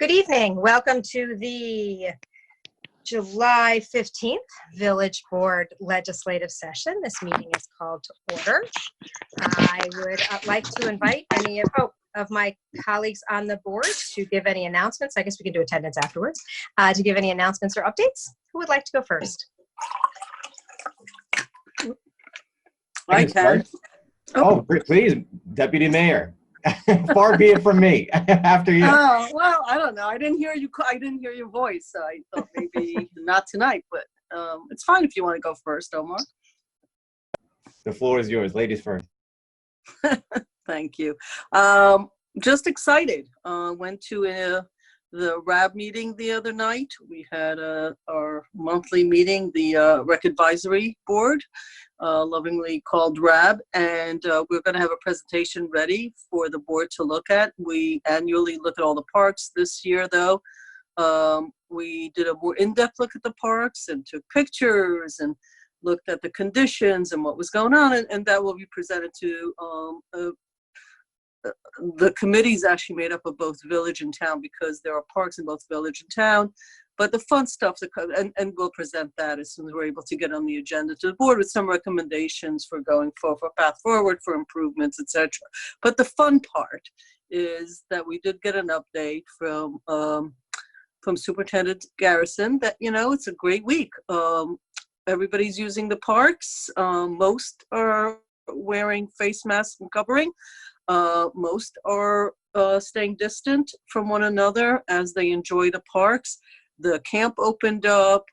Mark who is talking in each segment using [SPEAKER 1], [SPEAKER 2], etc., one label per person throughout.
[SPEAKER 1] Good evening. Welcome to the July 15th Village Board Legislative Session. This meeting is called to order. I would like to invite any of my colleagues on the board to give any announcements. I guess we can do attendance afterwards. To give any announcements or updates. Who would like to go first?
[SPEAKER 2] I can.
[SPEAKER 3] Oh, please, Deputy Mayor. Far be it from me. After you.
[SPEAKER 2] Oh, well, I don't know. I didn't hear you. I didn't hear your voice. So I thought maybe not tonight, but it's fine if you want to go first, Omar.
[SPEAKER 3] The floor is yours. Ladies first.
[SPEAKER 2] Thank you. Just excited. Went to the RAB meeting the other night. We had our monthly meeting, the Rec Advisory Board, lovingly called RAB, and we're going to have a presentation ready for the board to look at. We annually look at all the parks. This year, though, we did a more in-depth look at the parks and took pictures and looked at the conditions and what was going on, and that will be presented to the committee's actually made up of both village and town, because there are parks in both village and town. But the fun stuff, and we'll present that as soon as we're able to get on the agenda to the board with some recommendations for going for path forward, for improvements, etc. But the fun part is that we did get an update from Superintendent Garrison that, you know, it's a great week. Everybody's using the parks. Most are wearing face masks and covering. Most are staying distant from one another as they enjoy the parks. The camp opened up,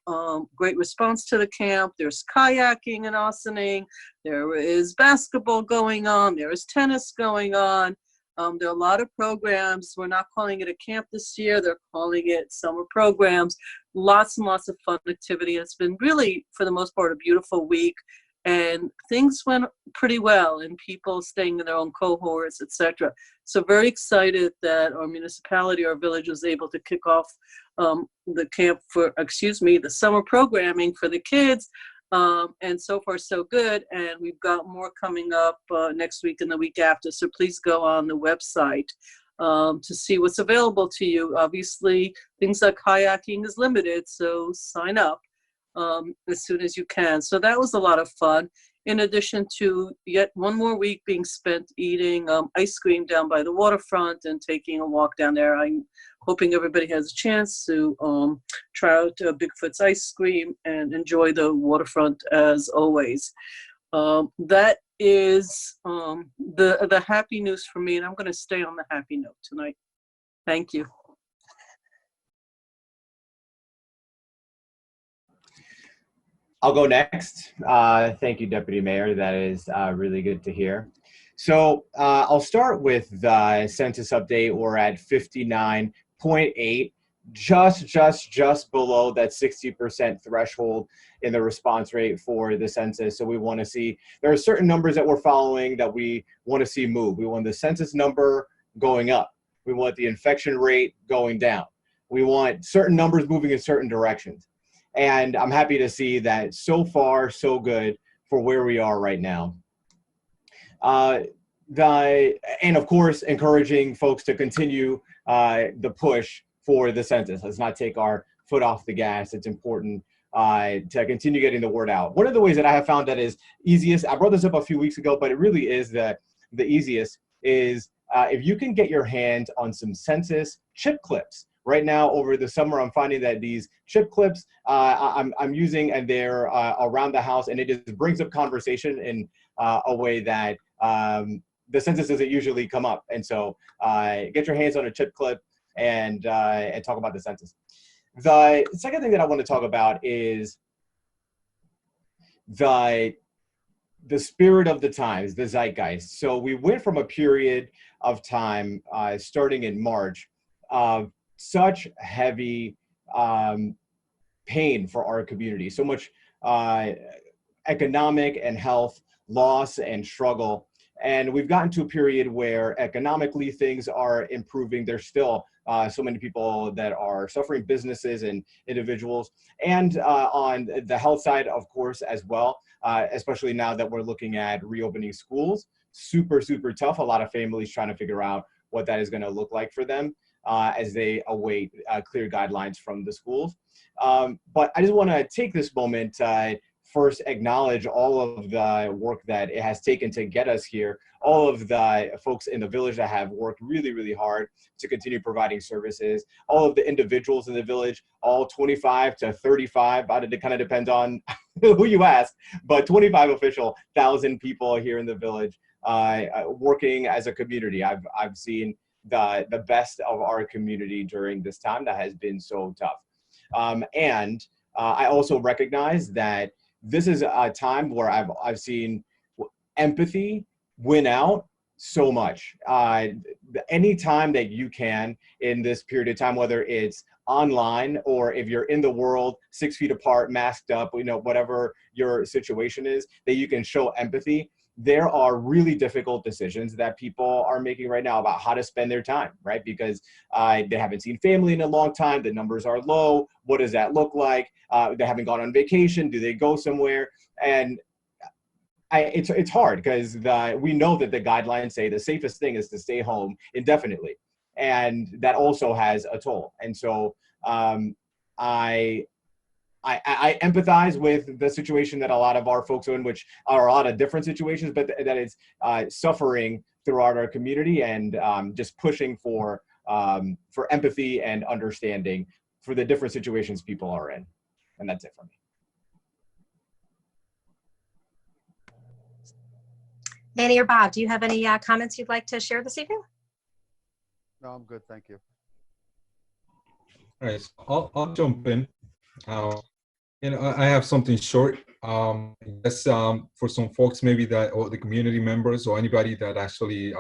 [SPEAKER 2] great response to the camp. There's kayaking and Ossining. There is basketball going on. There is tennis going on. There are a lot of programs. We're not calling it a camp this year. They're calling it summer programs. Lots and lots of fun activity. It's been really, for the most part, a beautiful week. And things went pretty well, and people staying in their own cohorts, etc. So very excited that our municipality, our village, was able to kick off the camp for, the summer programming for the kids. And so far, so good. And we've got more coming up next week and the week after. So please go on the website to see what's available to you. Obviously, things like kayaking is limited, so sign up as soon as you can. So that was a lot of fun, in addition to yet one more week being spent eating ice cream down by the waterfront and taking a walk down there. I'm hoping everybody has a chance to try out Bigfoot's ice cream and enjoy the waterfront as always. That is the happy news for me, and I'm going to stay on the happy note tonight. Thank you.
[SPEAKER 3] I'll go next. Thank you, Deputy Mayor. That is really good to hear. So I'll start with the census update. We're at 59.8, just below that 60% threshold in the response rate for the census. So we want to see, there are certain numbers that we're following that we want to see move. We want the census number going up. We want the infection rate going down. We want certain numbers moving in certain directions. And I'm happy to see that so far, so good for where we are right now. And of course, encouraging folks to continue the push for the census. Let's not take our foot off the gas. It's important to continue getting the word out. One of the ways that I have found that is easiest, I brought this up a few weeks ago, but it really is the easiest, is if you can get your hands on some census chip clips. Right now, over the summer, I'm finding that these chip clips I'm using, and they're around the house, and it just brings up conversation in a way that the census doesn't usually come up. And so get your hands on a chip clip and talk about the census. The second thing that I want to talk about is the spirit of the times, the zeitgeist. So we went from a period of time starting in March of such heavy pain for our community, so much economic and health loss and struggle. And we've gotten to a period where economically things are improving. There's still so many people that are suffering, businesses and individuals. And on the health side, of course, as well, especially now that we're looking at reopening schools. Super, super tough. A lot of families trying to figure out what that is going to look like for them. as they await clear guidelines from the schools. But I just want to take this moment first acknowledge all of the work that it has taken to get us here, all of the folks in the village that have worked really, really hard to continue providing services, all of the individuals in the village, all 25 to 35, it kind of depends on who you ask, but 25 official, 1,000 people here in the village working as a community. I've seen the best of our community during this time that has been so tough. And I also recognize that this is a time where I've seen empathy win out so much. Any time that you can in this period of time, whether it's online or if you're in the world 6 feet apart, masked up, whatever your situation is, that you can show empathy. There are really difficult decisions that people are making right now about how to spend their time, right? Because they haven't seen family in a long time, the numbers are low, what does that look like? They haven't gone on vacation, do they go somewhere? And it's hard because we know that the guidelines say the safest thing is to stay home indefinitely. And that also has a toll. And so I empathize with the situation that a lot of our folks are in, which are a lot of different situations, but that it's suffering throughout our community, and just pushing for empathy and understanding for the different situations people are in. And that's it for me.
[SPEAKER 1] Manny or Bob, do you have any comments you'd like to share this evening?
[SPEAKER 4] No, I'm good, thank you.
[SPEAKER 5] All right, so I'll jump in. I have something short. Yes, for some folks maybe or the community members or anybody that actually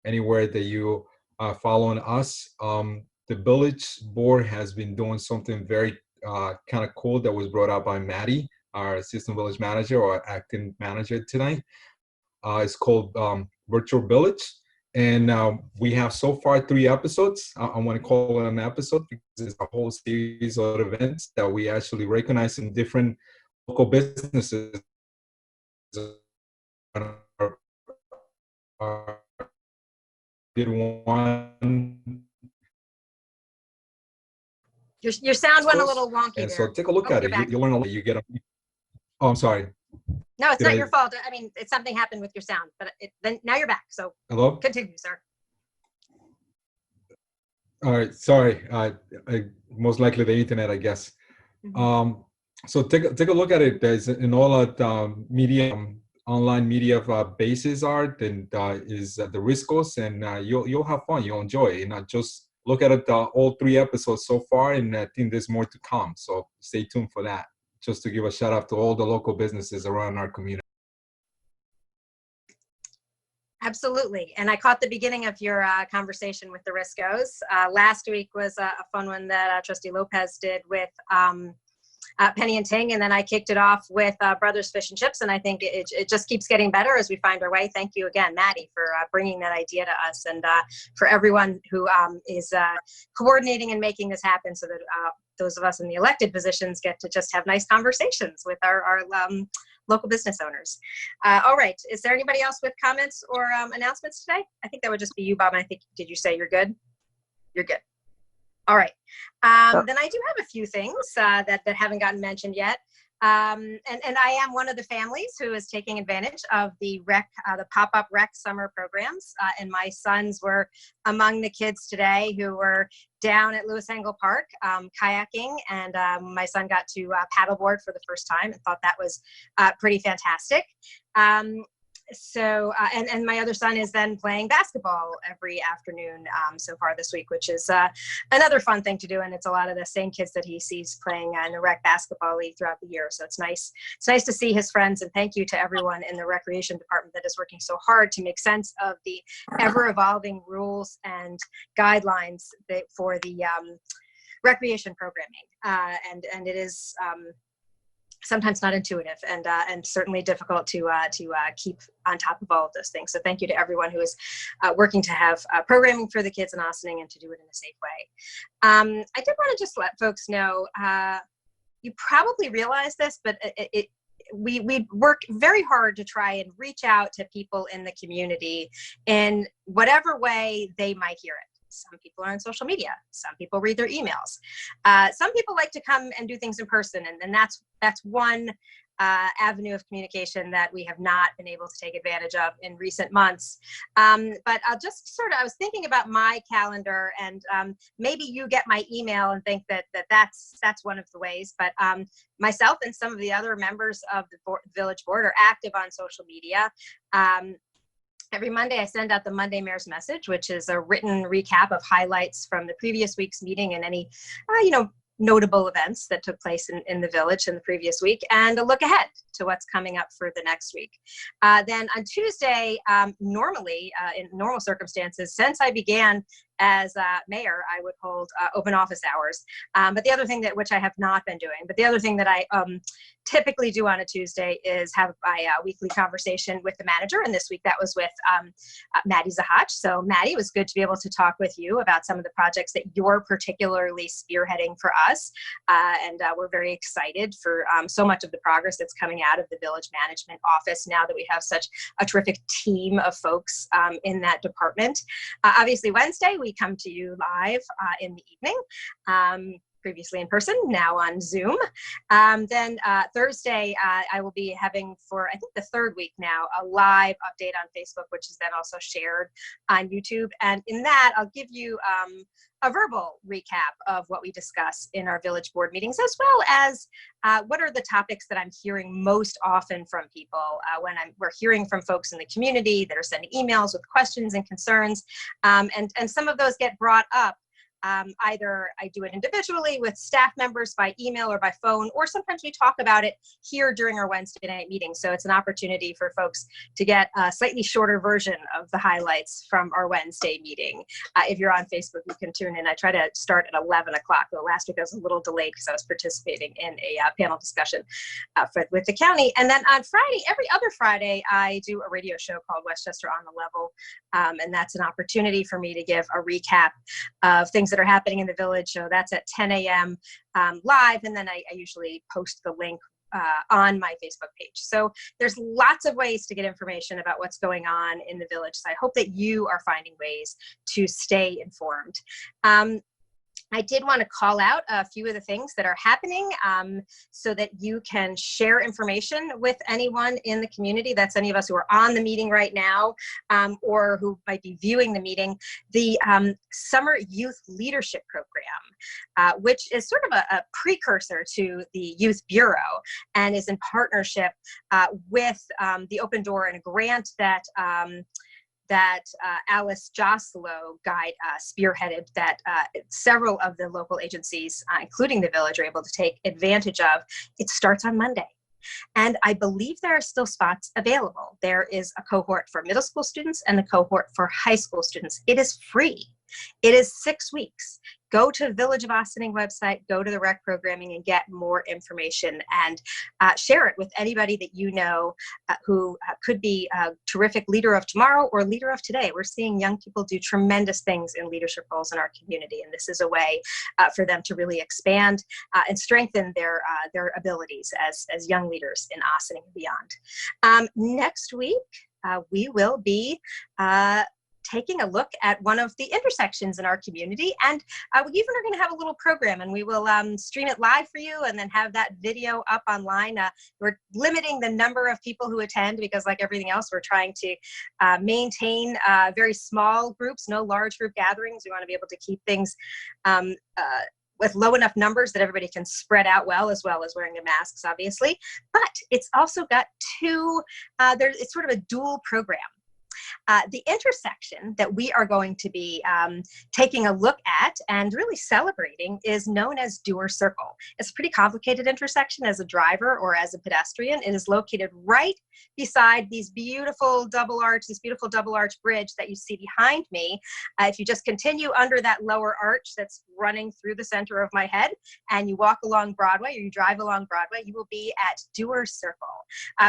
[SPEAKER 5] anywhere that you are following us, the village board has been doing something very kind of cool that was brought out by Maddie, our assistant village manager or acting manager tonight. It's called Virtual Village. And we have so far 3 episodes. I want to call it an episode because it's a whole series of events that we actually recognize in different local businesses. Did one.
[SPEAKER 1] Your sound went a little wonky
[SPEAKER 5] And
[SPEAKER 1] there.
[SPEAKER 5] so take a look at it. You learn a lot. You get a. Oh, I'm sorry.
[SPEAKER 1] No, it's not your fault. I mean, it's something happened with your sound, but then now you're back. So
[SPEAKER 5] hello.
[SPEAKER 1] Continue, sir.
[SPEAKER 5] All right. Sorry. Most likely the internet, I guess. Mm-hmm. So take a look at it. There's in all the media, online media bases are, then is the Riscos, and you'll have fun. You'll enjoy it. Not just look at it. All 3 episodes so far, and I think there's more to come. So stay tuned for that. Just to give a shout out to all the local businesses around our community.
[SPEAKER 1] Absolutely. And I caught the beginning of your conversation with the Riscos. Last week was a fun one that Trustee Lopez did with Penny and Ting, and then I kicked it off with Brothers Fish and Chips, and I think it just keeps getting better as we find our way. Thank you again, Maddie, for bringing that idea to us, and for everyone who is coordinating and making this happen so that those of us in the elected positions get to just have nice conversations with our local business owners. All right, is there anybody else with comments or announcements today? I think that would just be you, Bob, and I think, did you say you're good? You're good. All right, then I do have a few things that haven't gotten mentioned yet. And I am one of the families who is taking advantage of the pop-up rec summer programs. And my sons were among the kids today who were down at Lewis Angle Park kayaking, and my son got to paddleboard for the first time and thought that was pretty fantastic. So and my other son is then playing basketball every afternoon so far this week, which is another fun thing to do, and it's a lot of the same kids that he sees playing in the rec basketball league throughout the year. So it's nice to see his friends, and thank you to everyone in the recreation department that is working so hard to make sense of the ever-evolving rules and guidelines for the recreation programming, and it is sometimes not intuitive, and certainly difficult to keep on top of all of those things. So thank you to everyone who is working to have programming for the kids in Ossining and to do it in a safe way. I did want to just let folks know, you probably realize this, but we work very hard to try and reach out to people in the community in whatever way they might hear it. Some people are on social media. Some people read their emails. Some people like to come and do things in person, and that's one avenue of communication that we have not been able to take advantage of in recent months. But I'll just I was thinking about my calendar, and maybe you get my email and think that's one of the ways. But myself and some of the other members of the village board are active on social media. Every Monday, I send out the Monday Mayor's Message, which is a written recap of highlights from the previous week's meeting and any, notable events that took place in the village in the previous week, and a look ahead to what's coming up for the next week. Then on Tuesday, normally, in normal circumstances, since I began as mayor, I would hold open office hours. But the other thing which I have not been doing, but the other thing that I typically do on a Tuesday is have my weekly conversation with the manager. And this week that was with Maddie Zahach. So Maddie, it was good to be able to talk with you about some of the projects that you're particularly spearheading for us. And we're very excited for so much of the progress that's coming out of the village management office now that we have such a terrific team of folks in that department. Obviously Wednesday, we come to you live in the evening. Previously in person, now on Zoom. Then Thursday, I will be having, for I think the third week now, a live update on Facebook, which is then also shared on YouTube. And in that, I'll give you a verbal recap of what we discuss in our village board meetings, as well as what are the topics that I'm hearing most often from people when we're hearing from folks in the community that are sending emails with questions and concerns. And some of those get brought up. Either I do it individually with staff members by email or by phone, or sometimes we talk about it here during our Wednesday night meeting. So it's an opportunity for folks to get a slightly shorter version of the highlights from our Wednesday meeting. If you're on Facebook, you can tune in. I try to start at 11 o'clock, though last week I was a little delayed because I was participating in a panel discussion with the county. And then on Friday, every other Friday, I do a radio show called Westchester on the Level. And that's an opportunity for me to give a recap of things that are happening in the village. So that's at 10 a.m. Live, and then I usually post the link on my Facebook page. So there's lots of ways to get information about what's going on in the village. So I hope that you are finding ways to stay informed. I did want to call out a few of the things that are happening so that you can share information with anyone in the community. That's any of us who are on the meeting right now or who might be viewing the meeting. The Summer Youth Leadership Program, which is sort of a precursor to the Youth Bureau and is in partnership with the Open Door and a grant that Alice Joslo spearheaded, that several of the local agencies, including the village, are able to take advantage of. It starts on Monday. And I believe there are still spots available. There is a cohort for middle school students and the cohort for high school students. It is free. It is 6 weeks. Go to the Village of Ossining website, go to the rec programming and get more information, and share it with anybody that you know who could be a terrific leader of tomorrow or leader of today. We're seeing young people do tremendous things in leadership roles in our community, and this is a way for them to really expand and strengthen their abilities as young leaders in Ossining and beyond. Next week, we will be taking a look at one of the intersections in our community, and we even are going to have a little program, and we will stream it live for you and then have that video up online. We're limiting the number of people who attend because, like everything else, we're trying to maintain very small groups, no large group gatherings. We want to be able to keep things with low enough numbers that everybody can spread out well as wearing the masks, obviously. But it's also got it's sort of a dual program. The intersection that we are going to be taking a look at and really celebrating is known as Doer Circle. It's a pretty complicated intersection as a driver or as a pedestrian. It is located right beside this beautiful double arch bridge that you see behind me. If you just continue under that lower arch that's running through the center of my head and you walk along Broadway or you drive along Broadway, you will be at Doer Circle,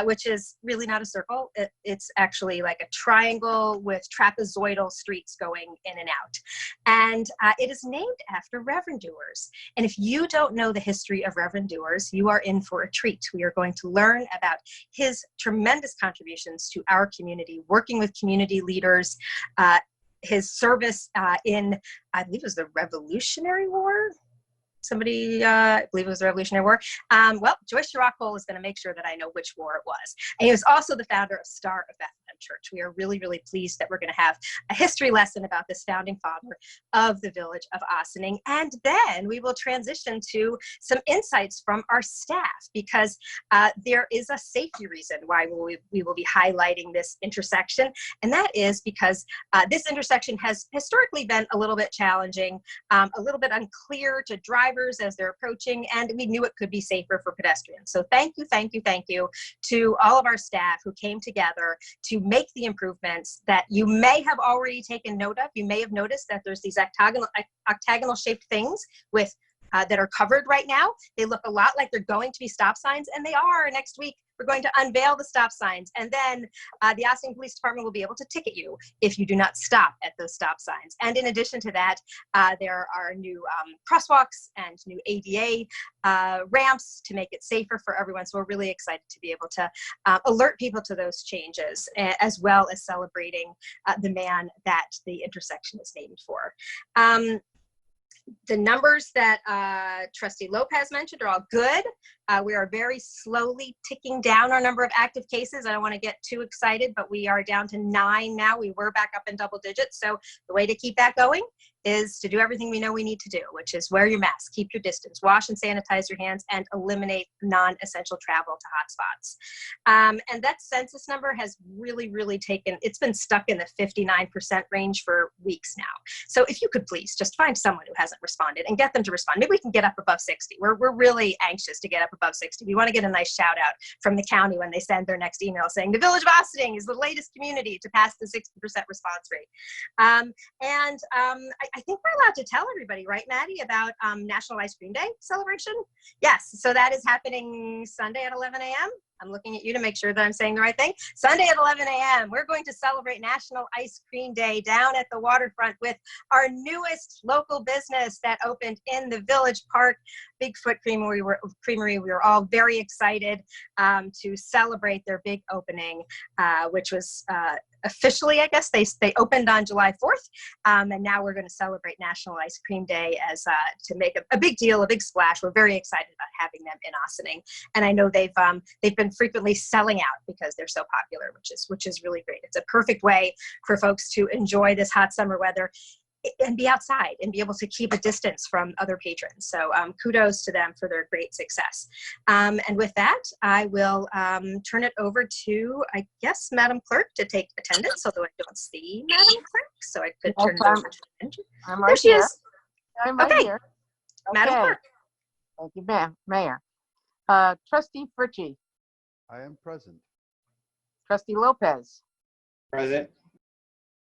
[SPEAKER 1] which is really not a circle. It's actually like a triangle with trapezoidal streets going in and out. And it is named after Reverend Doers. And if you don't know the history of Reverend Doers, you are in for a treat. We are going to learn about his tremendous contributions to our community, working with community leaders, his service in, I believe it was the Revolutionary War. I believe it was the Revolutionary War. Well, Joyce Rockhold is going to make sure that I know which war it was. And he was also the founder of Star of Bethlehem Church. We are really, really pleased that we're going to have a history lesson about this founding father of the village of Ossining. And then we will transition to some insights from our staff, because there is a safety reason why we will be highlighting this intersection. And that is because this intersection has historically been a little bit challenging, a little bit unclear to drivers as they're approaching, and we knew it could be safer for pedestrians. So thank you to all of our staff who came together to make the improvements that you may have already taken note of. You may have noticed that there's these octagonal shaped things with that are covered right now. They look a lot like they're going to be stop signs, and they are. Next week, we're going to unveil the stop signs, and then the Ossining Police Department will be able to ticket you if you do not stop at those stop signs. And in addition to that, there are new crosswalks and new ADA ramps to make it safer for everyone. So we're really excited to be able to alert people to those changes, as well as celebrating the man that the intersection is named for. The numbers that Trustee Lopez mentioned are all good. We are very slowly ticking down our number of active cases. I don't want to get too excited, but we are down to 9 now. We were back up in double digits. So the way to keep that going is to do everything we know we need to do, which is wear your mask, keep your distance, wash and sanitize your hands, and eliminate non-essential travel to hotspots. And that census number has really, really it's been stuck in the 59% range for weeks now. So if you could please just find someone who hasn't responded and get them to respond. Maybe we can get up above 60. We're really anxious to get up above 60. We want to get a nice shout out from the county when they send their next email saying the Village of Ossining is the latest community to pass the 60% response rate. I think we're allowed to tell everybody, right, Maddie, about National Ice Cream Day celebration? Yes, so that is happening Sunday at 11 a.m. I'm looking at you to make sure that I'm saying the right thing. Sunday at 11 a.m., we're going to celebrate National Ice Cream Day down at the waterfront with our newest local business that opened in the Village Park, Bigfoot Creamery. We were all very excited to celebrate their big opening, which was officially, I guess, they opened on July 4th, and now we're going to celebrate National Ice Cream Day as to make a big deal, a big splash. We're very excited about having them in Ossining, and I know they've been frequently selling out because they're so popular, which is really great. It's a perfect way for folks to enjoy this hot summer weather and be outside and be able to keep a distance from other patrons. So kudos to them for their great success. And with that, I will turn it over to, I guess, Madam Clerk to take attendance, although I don't see Madam Clerk, so I could turn it over to the
[SPEAKER 6] I'm right
[SPEAKER 1] There she
[SPEAKER 6] here.
[SPEAKER 1] is.
[SPEAKER 6] I'm right
[SPEAKER 1] Okay.
[SPEAKER 6] here.
[SPEAKER 1] Madam
[SPEAKER 6] Okay.
[SPEAKER 1] Clerk.
[SPEAKER 6] Thank you, Mayor. Trustee Fritchie,
[SPEAKER 4] I am present.
[SPEAKER 6] Trustee Lopez,
[SPEAKER 3] Present.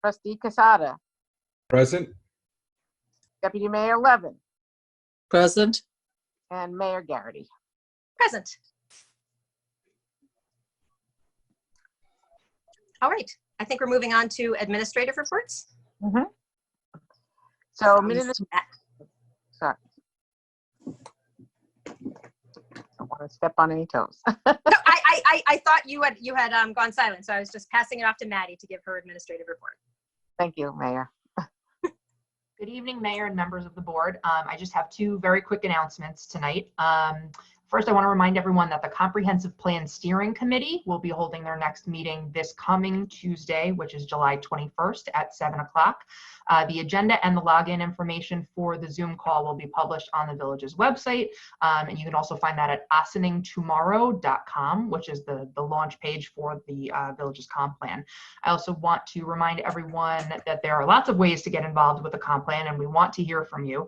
[SPEAKER 6] Trustee Casada,
[SPEAKER 5] Present.
[SPEAKER 6] Deputy Mayor Levin,
[SPEAKER 2] Present.
[SPEAKER 6] and Mayor Garrity.
[SPEAKER 1] Present. All right. I think we're moving on to administrative reports.
[SPEAKER 6] So, sorry. Don't want to step on any toes.
[SPEAKER 1] No, I thought you had gone silent, so I was just passing it off to Maddie to give her administrative report.
[SPEAKER 6] Thank you, Mayor.
[SPEAKER 7] Good evening, Mayor and members of the board. I just have 2 very quick announcements tonight. First, I want to remind everyone that the Comprehensive Plan Steering Committee will be holding their next meeting this coming Tuesday, which is July 21st at 7 o'clock. The agenda and the login information for the Zoom call will be published on the village's website. And you can also find that at ossiningtomorrow.com, which is the launch page for the village's comp plan. I also want to remind everyone that there are lots of ways to get involved with the comp plan, and we want to hear from you.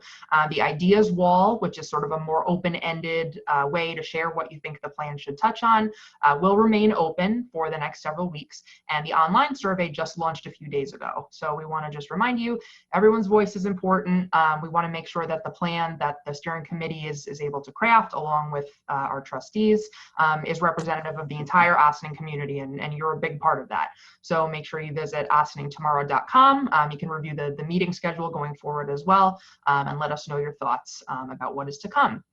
[SPEAKER 7] The ideas wall, which is sort of a more open-ended way to share what you think the plan should touch on, will remain open for the next several weeks. And the online survey just launched a few days ago. So we want to just remind you, everyone's voice is important. We want to make sure that the plan that the steering committee is able to craft, along with our trustees, is representative of the entire Ossining community, and you're a big part of that. So make sure you visit ossiningtomorrow.com. You can review the meeting schedule going forward as well, and let us know your thoughts about what is to come.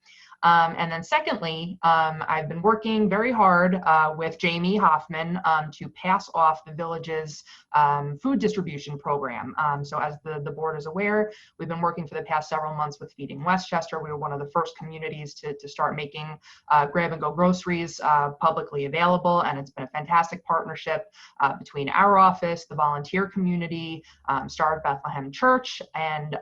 [SPEAKER 7] And then secondly, I've been working very hard with Jamie Hoffman to pass off the village's food distribution program. So as the board is aware, we've been working for the past several months with Feeding Westchester. We were one of the first communities to start making grab-and-go groceries publicly available, and it's been a fantastic partnership between our office, the volunteer community, Star of Bethlehem Church, and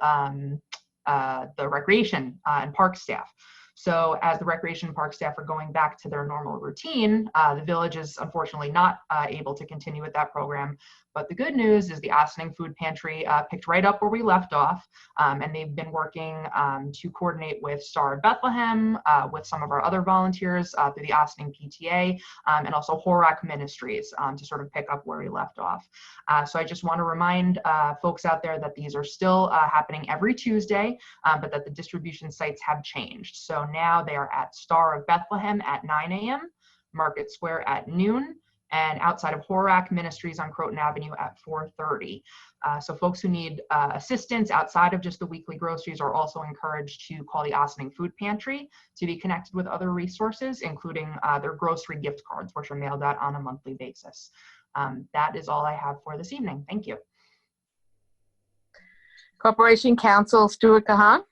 [SPEAKER 7] the recreation and park staff. So as the recreation and park staff are going back to their normal routine, the village is unfortunately not able to continue with that program. But the good news is the Ossining Food Pantry picked right up where we left off, and they've been working to coordinate with Star of Bethlehem, with some of our other volunteers through the Ossining PTA, and also Horak Ministries to sort of pick up where we left off. So I just want to remind folks out there that these are still happening every Tuesday, but that the distribution sites have changed. So now they are at Star of Bethlehem at 9 a.m., Market Square at noon, and outside of Horak Ministries on Croton Avenue at 4:30. So folks who need assistance outside of just the weekly groceries are also encouraged to call the Ossining Food Pantry to be connected with other resources, including their grocery gift cards, which are mailed out on a monthly basis. That is all I have for this evening. Thank you.
[SPEAKER 6] Corporation Counsel, Stuart Kahan.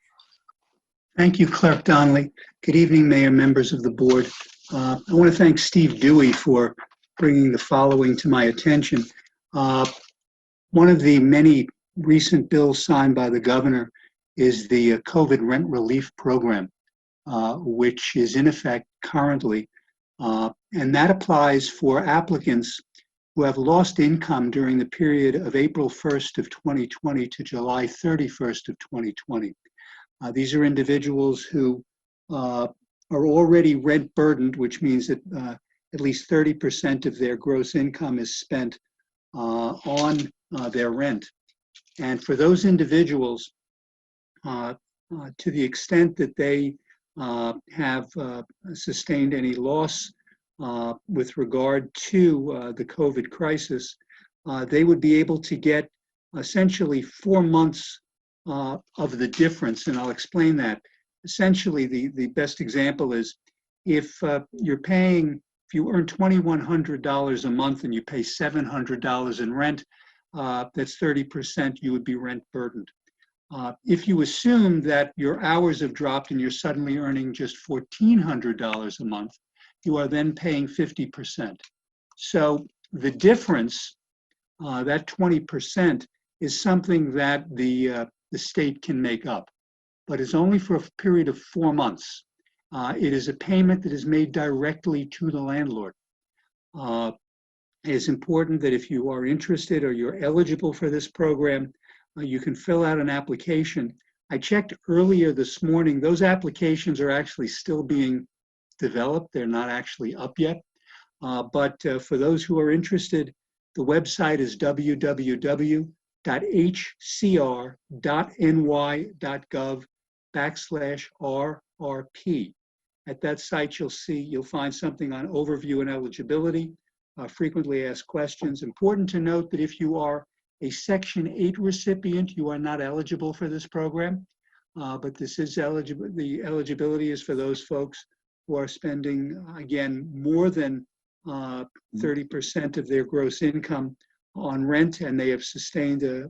[SPEAKER 8] Thank you, Clerk Donnelly. Good evening, Mayor, members of the board. I want to thank Steve Dewey for bringing the following to my attention. One of the many recent bills signed by the governor is the COVID rent relief program, which is in effect currently. And that applies for applicants who have lost income during the period of April 1st of 2020 to July 31st of 2020. These are individuals who are already rent burdened, which means that at least 30% of their gross income is spent on their rent. And for those individuals, to the extent that they have sustained any loss with regard to the COVID crisis, they would be able to get essentially 4 months of the difference, and I'll explain that. Essentially, the best example is if you're paying, if you earn $2,100 a month and you pay $700 in rent, that's 30%, you would be rent burdened. If you assume that your hours have dropped and you're suddenly earning just $1,400 a month, you are then paying 50%. So the difference, that 20%, is something that the state can make up, but it's only for a period of 4 months. It is a payment that is made directly to the landlord. It is important that if you are interested or you're eligible for this program, you can fill out an application. I checked earlier this morning, those applications are actually still being developed. They're not actually up yet. But for those who are interested, the website is www.hcr.ny.gov/RRP. At that site, you'll find something on overview and eligibility, frequently asked questions. Important to note that if you are a Section 8 recipient, you are not eligible for this program, but this is eligible. The eligibility is for those folks who are spending, again, more than 30% of their gross income on rent, and they have sustained a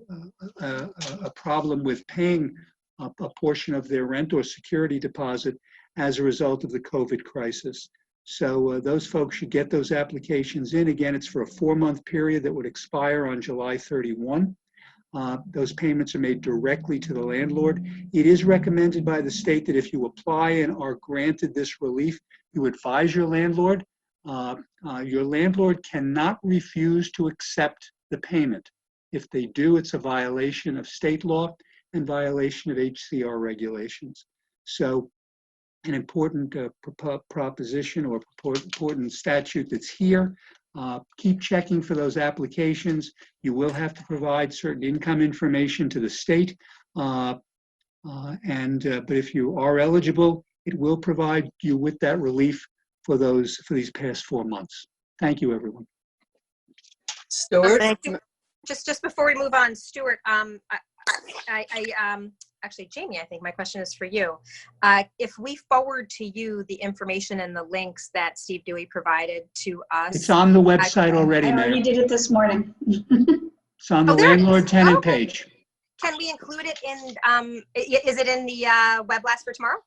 [SPEAKER 8] problem with paying a portion of their rent or security deposit as a result of the COVID crisis. So those folks should get those applications in. Again, it's for a 4-month period that would expire on July 31. Those payments are made directly to the landlord. It is recommended by the state that if you apply and are granted this relief, you advise your landlord. Your landlord cannot refuse to accept the payment. If they do, it's a violation of state law and violation of HCR regulations. So an important proposition or important statute that's here. Keep checking for those applications. You will have to provide certain income information to the state. But if you are eligible, it will provide you with that relief for these past 4 months. Thank you, everyone.
[SPEAKER 2] Stuart?
[SPEAKER 1] Just before we move on, Stuart, I actually, Jamie, I think my question is for you. If we forward to you the information and the links that Steve Dewey provided to us.
[SPEAKER 8] It's on the website already,
[SPEAKER 9] I
[SPEAKER 8] Mayor.
[SPEAKER 9] already did it this morning.
[SPEAKER 8] It's on the
[SPEAKER 1] Oh, there it is.
[SPEAKER 8] landlord tenant
[SPEAKER 1] Okay.
[SPEAKER 8] page.
[SPEAKER 1] Can we include it in, is it in the web blast for tomorrow?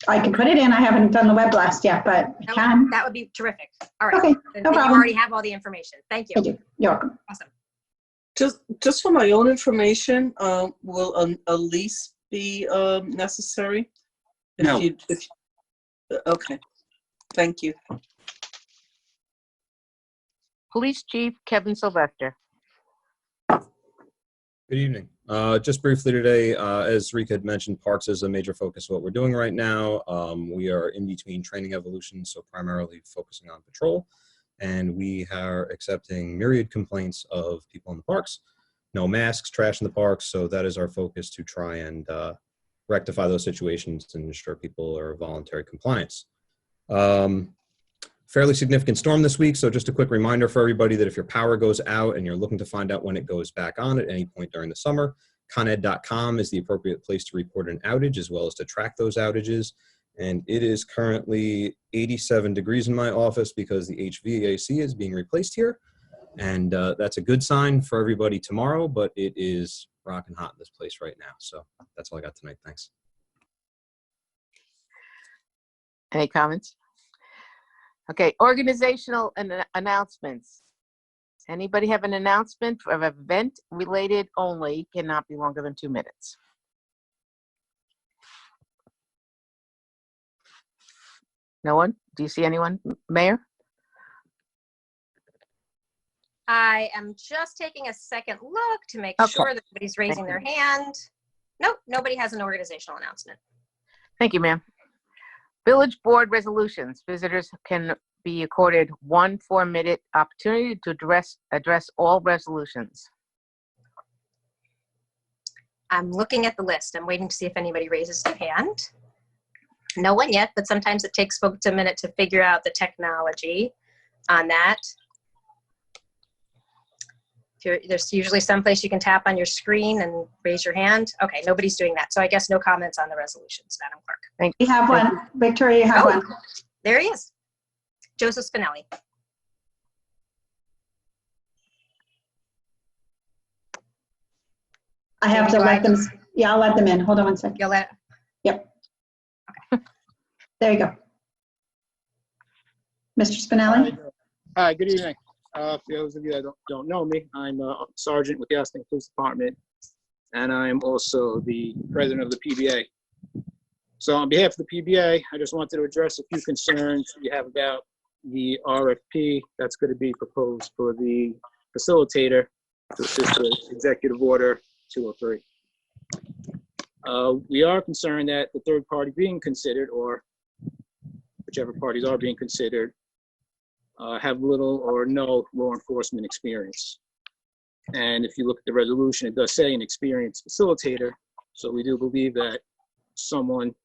[SPEAKER 9] I can put it in. I haven't done the web blast yet, but I can.
[SPEAKER 1] That would be terrific. All right.
[SPEAKER 9] Okay,
[SPEAKER 1] Then
[SPEAKER 9] no
[SPEAKER 1] you
[SPEAKER 9] problem.
[SPEAKER 1] already have all the information. Thank you.
[SPEAKER 9] I do. You're welcome.
[SPEAKER 1] Awesome.
[SPEAKER 2] Just for my own information, will a lease be necessary?
[SPEAKER 8] No.
[SPEAKER 2] Okay, thank you.
[SPEAKER 6] Police Chief Kevin Sylvester.
[SPEAKER 10] Good evening. Just briefly today, as Rika had mentioned, parks is a major focus of what we're doing right now. We are in between training evolution, so primarily focusing on patrol, and we are accepting myriad complaints of people in the parks. No masks, trash in the parks, so that is our focus to try and rectify those situations and ensure people are voluntary compliance. Fairly significant storm this week, so just a quick reminder for everybody that if your power goes out and you're looking to find out when it goes back on at any point during the summer, coned.com is the appropriate place to report an outage as well as to track those outages. And it is currently 87 degrees in my office because the HVAC is being replaced here. And that's a good sign for everybody tomorrow, but it is rocking hot in this place right now. So that's all I got tonight. Thanks.
[SPEAKER 6] Any comments? Okay, organizational announcements. Anybody have an announcement of event related only, cannot be longer than 2 minutes. No one? Do you see anyone, Mayor?
[SPEAKER 1] I am just taking a second look to make
[SPEAKER 6] Okay.
[SPEAKER 1] sure that nobody's raising their hand. Nope, nobody has an organizational announcement.
[SPEAKER 6] Thank you, ma'am. Village Board resolutions. Visitors can be accorded 1 4-minute opportunity to address all resolutions.
[SPEAKER 1] I'm looking at the list. I'm waiting to see if anybody raises their hand. No one yet, but sometimes it takes folks a minute to figure out the technology on that. There's usually someplace you can tap on your screen and raise your hand. Okay, nobody's doing that. So I guess no comments on the resolutions, Madam Clerk.
[SPEAKER 9] You have one. Victoria, you have
[SPEAKER 1] Oh.
[SPEAKER 9] one.
[SPEAKER 1] There he is. Joseph Spinelli.
[SPEAKER 9] I have to let them, yeah, I'll let them in. Hold on one second.
[SPEAKER 1] You'll let,
[SPEAKER 9] There you go. Mr. Spinelli?
[SPEAKER 11] Hi, good evening. For those of you that don't know me, I'm a sergeant with the Ossining Police Department, and I am also the president of the PBA. So on behalf of the PBA, I just wanted to address a few concerns we have about the RFP that's going to be proposed for the facilitator to assist with Executive Order 203. We are concerned that the third party being considered, or whichever parties are being considered, have little or no law enforcement experience. And if you look at the resolution, it does say an experienced facilitator. So we do believe that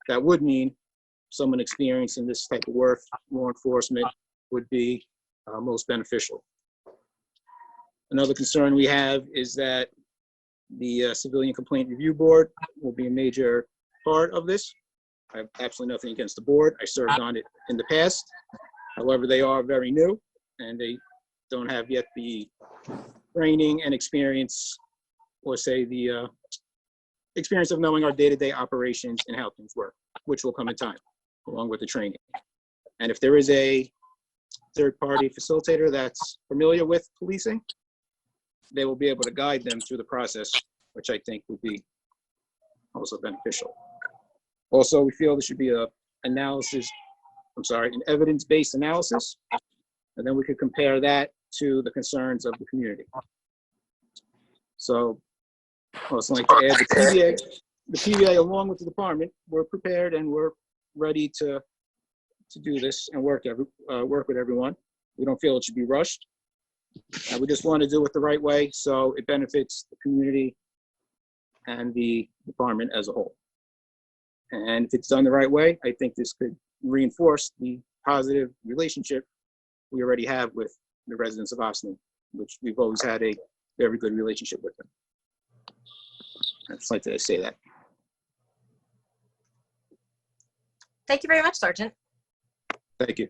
[SPEAKER 11] that would mean someone experienced in this type of work, law enforcement, would be most beneficial. Another concern we have is that the Civilian Complaint Review Board will be a major part of this. I have absolutely nothing against the board. I served on it in the past. However, they are very new and they don't have yet the training and experience, or say the experience of knowing our day-to-day operations and how things work, which will come in time, along with the training. And if there is a third-party facilitator that's familiar with policing, they will be able to guide them through the process, which I think would be also beneficial. Also, we feel there should be an evidence-based analysis, and then we could compare that to the concerns of the community. So I'd also like to add the PBA along with the department, we're prepared and we're ready to do this and work with everyone. We don't feel it should be rushed. And we just want to do it the right way so it benefits the community and the department as a whole. And if it's done the right way, I think this could reinforce the positive relationship we already have with the residents of Ossining, which we've always had a very good relationship with them. I'd just like to say that.
[SPEAKER 1] Thank you very much, Sergeant.
[SPEAKER 11] Thank you.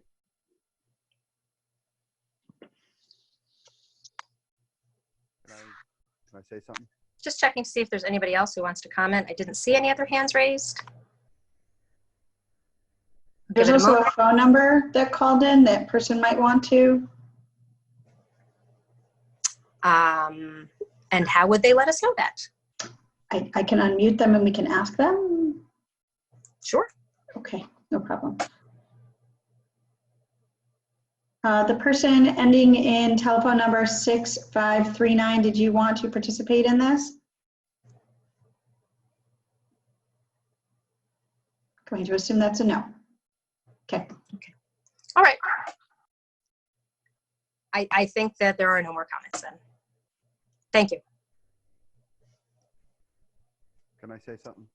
[SPEAKER 4] Can I say something?
[SPEAKER 1] Just checking to see if there's anybody else who wants to comment. I didn't see any other hands raised.
[SPEAKER 9] There's
[SPEAKER 1] Give it a
[SPEAKER 9] also
[SPEAKER 1] moment.
[SPEAKER 9] a phone number that called in that person might want to.
[SPEAKER 1] And how would they let us know that?
[SPEAKER 9] I can unmute them and we can ask them.
[SPEAKER 1] Sure.
[SPEAKER 9] Okay, no problem. The person ending in telephone number 6539, did you want to participate in this? Going to assume that's a no. Okay.
[SPEAKER 1] All right. I think that there are no more comments then. Thank you.
[SPEAKER 4] Can I say something?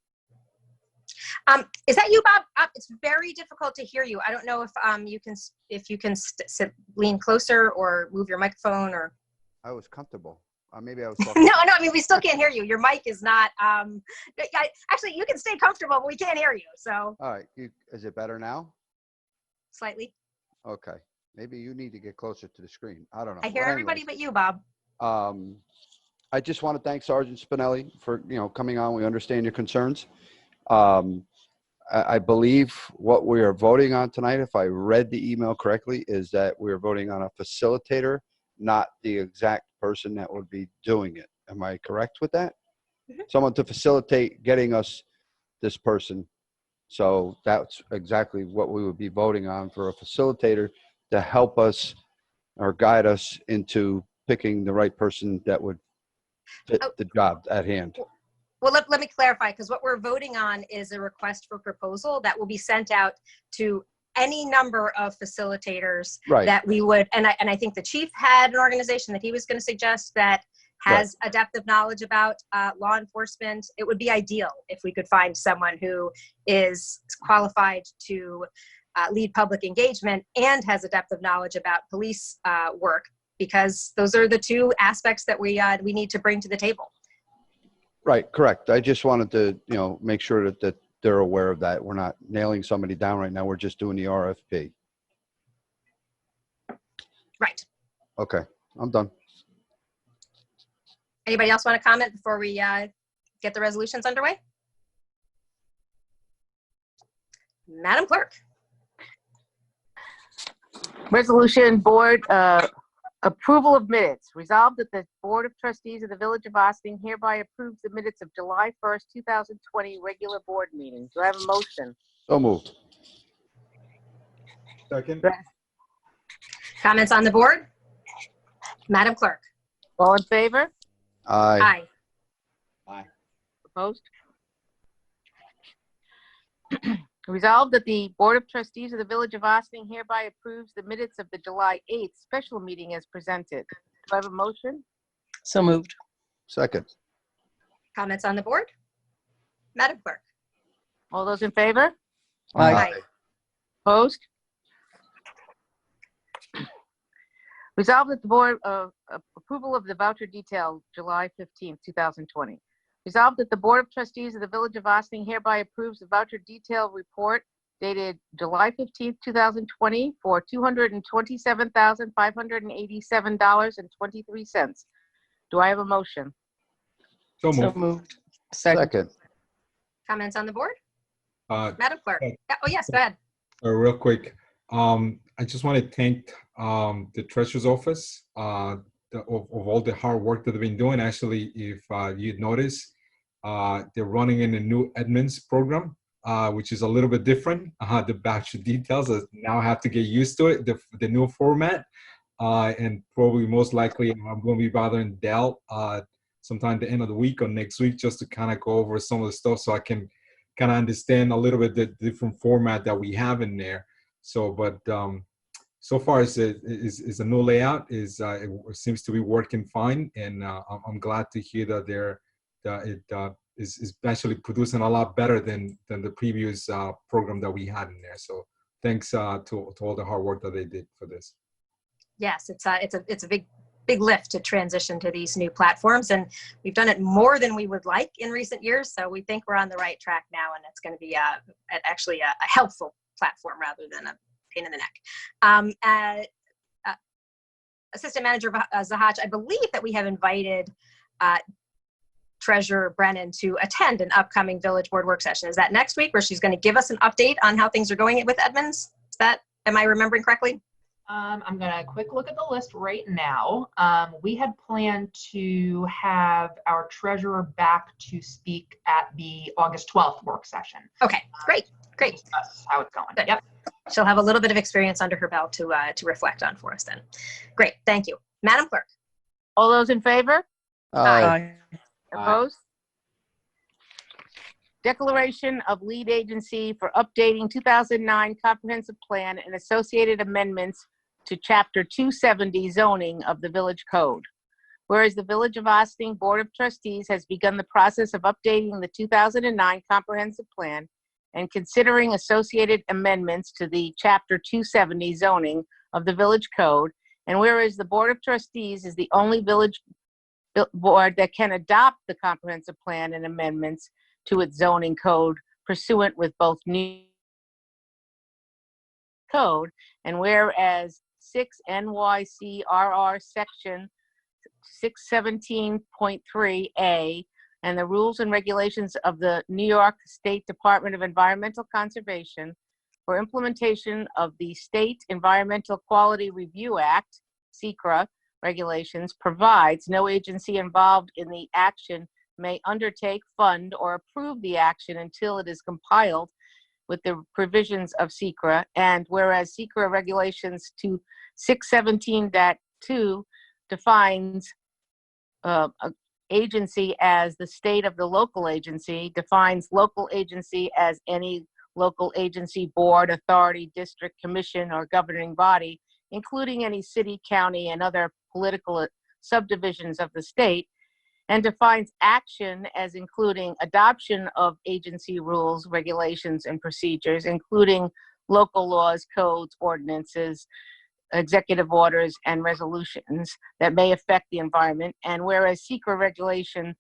[SPEAKER 1] Is that you, Bob? It's very difficult to hear you. I don't know if you can lean closer or move your microphone or.
[SPEAKER 4] I was comfortable. Maybe I was talking.
[SPEAKER 1] No. I mean, we still can't hear you. Your mic is not. Actually, you can stay comfortable, but we can't hear you. So.
[SPEAKER 4] All right. Is it better now?
[SPEAKER 1] Slightly.
[SPEAKER 4] Okay. Maybe you need to get closer to the screen. I don't know.
[SPEAKER 1] I hear everybody but you, Bob.
[SPEAKER 4] I just want to thank Sergeant Spinelli for coming on. We understand your concerns. I believe what we are voting on tonight, if I read the email correctly, is that we are voting on a facilitator, not the exact person that would be doing it. Am I correct with that?
[SPEAKER 1] Mm-hmm.
[SPEAKER 4] Someone to facilitate getting us this person. So that's exactly what we would be voting on, for a facilitator to help us or guide us into picking the right person that would fit the job at hand.
[SPEAKER 1] Well, let me clarify, because what we're voting on is a request for proposal that will be sent out to any number of facilitators that we would, and I think the chief had an organization that he was going to suggest that has a depth of knowledge about law enforcement. It would be ideal if we could find someone who is qualified to lead public engagement and has a depth of knowledge about police work, because those are the two aspects that we need to bring to the table.
[SPEAKER 4] Right, correct. I just wanted to, make sure that they're aware of that. We're not nailing somebody down right now. We're just doing the RFP.
[SPEAKER 1] Right.
[SPEAKER 4] Okay, I'm done.
[SPEAKER 1] Anybody else want to comment before we get the resolutions underway? Madam Clerk.
[SPEAKER 6] Resolution Board approval of minutes. Resolved that the Board of Trustees of the Village of Ossining hereby approves the minutes of July 1st, 2020 regular board meeting. Do I have a motion?
[SPEAKER 4] So moved.
[SPEAKER 5] Second.
[SPEAKER 1] Comments on the board? Madam Clerk.
[SPEAKER 6] All in favor?
[SPEAKER 4] Aye.
[SPEAKER 3] Aye.
[SPEAKER 6] Opposed? Resolved that the Board of Trustees of the Village of Ossining hereby approves the minutes of the July 8th special meeting as presented. Do I have a motion?
[SPEAKER 2] So moved.
[SPEAKER 4] Second.
[SPEAKER 1] Comments on the board? Madam Clerk.
[SPEAKER 6] All those in favor?
[SPEAKER 1] Aye.
[SPEAKER 6] Opposed? Resolved that the Board of approval of the voucher detail July 15th, 2020. Resolved that the Board of Trustees of the Village of Ossining hereby approves the voucher detail report dated July 15th, 2020 for $227,587.23. Do I have a motion?
[SPEAKER 5] So
[SPEAKER 2] So
[SPEAKER 5] moved.
[SPEAKER 2] moved.
[SPEAKER 4] Second.
[SPEAKER 1] Comments on the board?
[SPEAKER 5] Madam
[SPEAKER 1] Clerk. Oh, yes, go ahead.
[SPEAKER 5] Real quick, I just want to thank the Treasurer's Office of all the hard work that they've been doing. Actually, if you'd notice, they're running in a new admins program, which is a little bit different. The batch of details, I now have to get used to it, the new format. And probably most likely I'm going to be bothering Dell sometime at the end of the week or next week, just to kind of go over some of the stuff so I can kind of understand a little bit the different format that we have in there. So, but so far is a new layout. It seems to be working fine, and I'm glad to hear that it is actually producing a lot better than the previous program that we had in there. So thanks to all the hard work that they did for this.
[SPEAKER 1] Yes, it's a big big lift to transition to these new platforms, and we've done it more than we would like in recent years. So we think we're on the right track now, and it's going to be actually a helpful platform rather than a pain in the neck. Assistant Manager Zahaj, I believe that we have invited Treasurer Brennan to attend an upcoming Village Board work session. Is that next week, where she's going to give us an update on how things are going with Edmonds? Am I remembering correctly?
[SPEAKER 7] I'm going to quick look at the list right now. We had planned to have our treasurer back to speak at the August 12th work session.
[SPEAKER 1] Okay, great.
[SPEAKER 7] That's how it's going.
[SPEAKER 1] Good.
[SPEAKER 7] Yep.
[SPEAKER 1] She'll have a little bit of experience under her belt to reflect on for us then. Great, thank you. Madam Clerk.
[SPEAKER 6] All those in favor?
[SPEAKER 8] Aye.
[SPEAKER 6] Opposed? Declaration of lead agency for updating 2009 comprehensive plan and associated amendments to Chapter 270 zoning of the Village Code. Whereas the Village of Ossining Board of Trustees has begun the process of updating the 2009 comprehensive plan and considering associated amendments to the Chapter 270 zoning of the Village Code, and whereas the Board of Trustees is the only village board that can adopt the comprehensive plan and amendments to its zoning code pursuant with both new code, and whereas 6 NYCRR section 617.3A and the rules and regulations of the New York State Department of Environmental Conservation for implementation of the State Environmental Quality Review Act, SECRA, regulations provides no agency involved in the action may undertake, fund, or approve the action until it is compiled with the provisions of SECRA, and whereas SECRA regulations to 617.2 defines agency as the state of the local agency, defines local agency as any local agency, board, authority, district, commission, or governing body, including any city, county, and other political subdivisions of the state, and defines action as including adoption of agency rules, regulations, and procedures, including local laws, codes, ordinances, executive orders, and resolutions that may affect the environment. And whereas SECRA regulation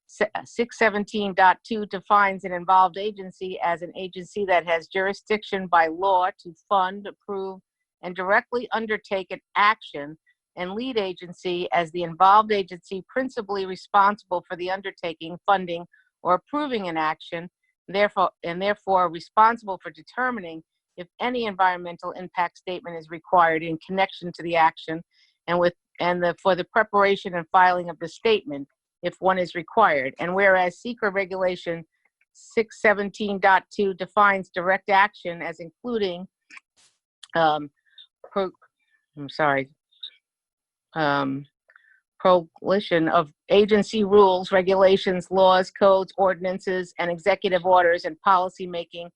[SPEAKER 6] 617.2 defines an involved agency as an agency that has jurisdiction by law to fund, approve, and directly undertake an action, and lead agency as the involved agency principally responsible for the undertaking, funding, or approving an action, therefore responsible for determining if any environmental impact statement is required in connection to the action, for the preparation and filing of the statement if one is required. And whereas SECRA regulation 617.2 defines direct action as including prohibition of agency rules, regulations, laws, codes, ordinances, and executive orders and policy making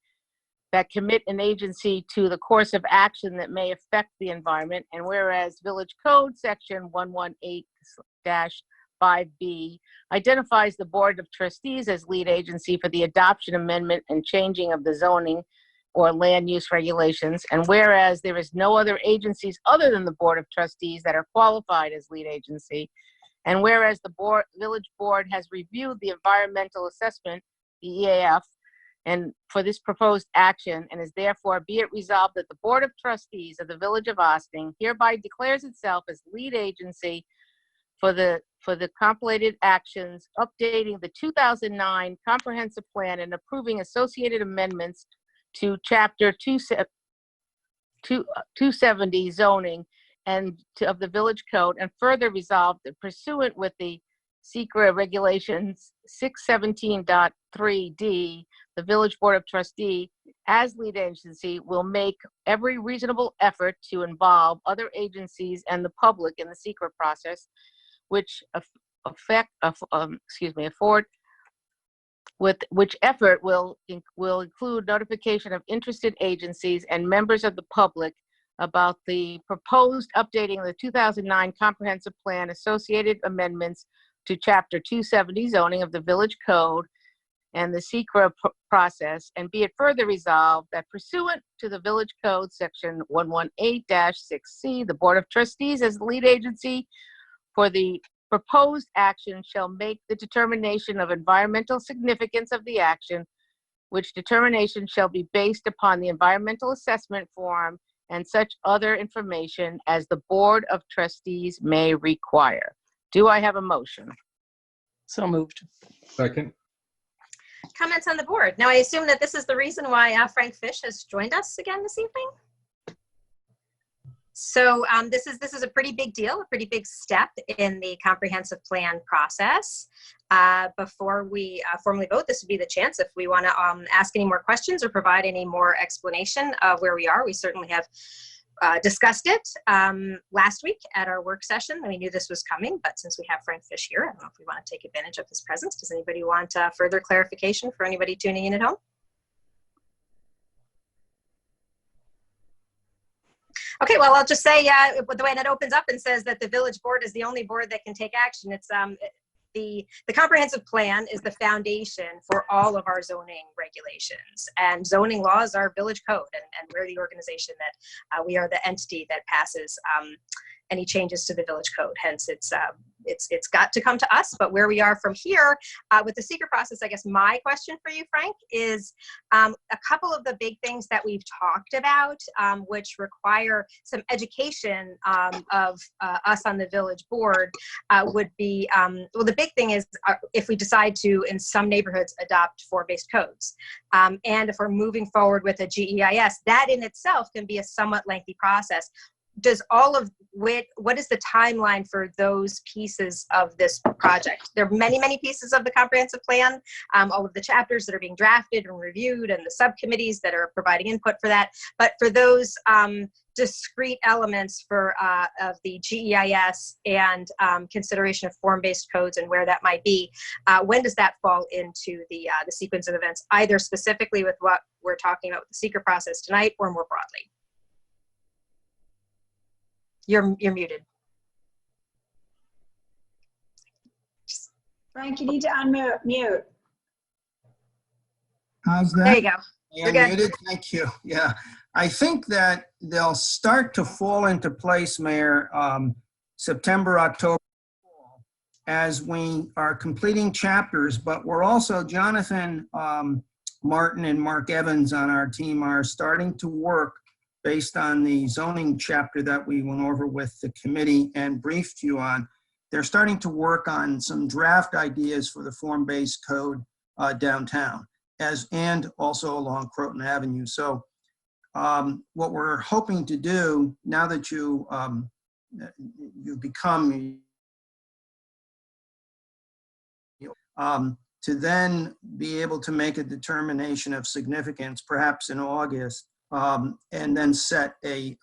[SPEAKER 6] that commit an agency to the course of action that may affect the environment. And whereas Village Code section 118-5B identifies the Board of Trustees as lead agency for the adoption, amendment, and changing of the zoning or land use regulations, and whereas there is no other agencies other than the Board of Trustees that are qualified as lead agency, and whereas the Village Board has reviewed the environmental assessment, the EAF, and for this proposed action, and is therefore be it resolved that the Board of Trustees of the Village of Ossining hereby declares itself as lead agency for the compilated actions, updating the 2009 comprehensive plan and approving associated amendments to Chapter 270 zoning of the Village Code, and further resolved that pursuant with the SECRA regulations 617.3D, the Village Board of Trustees as lead agency will make every reasonable effort to involve other agencies and the public in the SECRA process, which which effort will include notification of interested agencies and members of the public about the proposed updating of the 2009 comprehensive plan, associated amendments to Chapter 270 zoning of the Village Code and the SECRA process, and be it further resolved that pursuant to the Village Code section 118-6C, the Board of Trustees as the lead agency for the proposed action shall make the determination of environmental significance of the action, which determination shall be based upon the environmental assessment form and such other information as the Board of Trustees may require. Do I have a motion?
[SPEAKER 2] So moved.
[SPEAKER 5] Second.
[SPEAKER 1] Comments on the board. Now, I assume that this is the reason why Frank Fish has joined us again this evening. So this is a pretty big deal, a pretty big step in the comprehensive plan process. Before we formally vote, this would be the chance if we want to ask any more questions or provide any more explanation of where we are. We certainly have discussed it last week at our work session. We knew this was coming, but since we have Frank Fish here, I don't know if we want to take advantage of his presence. Does anybody want further clarification for anybody tuning in at home? Okay, well, I'll just say the way that opens up and says that the village board is the only board that can take action. It's the comprehensive plan is the foundation for all of our zoning regulations, and zoning laws are village code, and we're the organization that we are the entity that passes any changes to the village code. Hence, it's got to come to us. But where we are from here with the secret process, I guess my question for you, Frank, is a couple of the big things that we've talked about, which require some education of us on the village board, would be, well, the big thing is if we decide to, in some neighborhoods, adopt form-based codes. And if we're moving forward with a GEIS, that in itself can be a somewhat lengthy process. Does what is the timeline for those pieces of this project? There are many, many pieces of the comprehensive plan, all of the chapters that are being drafted and reviewed, and the subcommittees that are providing input for that. But for those discrete elements of the GEIS and consideration of form-based codes and where that might be, when does that fall into the sequence of events, either specifically with what we're talking about with the secret process tonight or more broadly? You're muted.
[SPEAKER 9] Frank, you need to unmute.
[SPEAKER 12] How's that?
[SPEAKER 1] There you go. You're good.
[SPEAKER 12] Unmuted? Thank you. Yeah. I think that they'll start to fall into place, Mayor, September, October, as we are completing chapters, but we're also, Jonathan Martin and Mark Evans on our team are starting to work based on the zoning chapter that we went over with the committee and briefed you on. They're starting to work on some draft ideas for the form-based code downtown, and also along Croton Avenue. So what we're hoping to do, now that you become, to then be able to make a determination of significance, perhaps in August, and then set a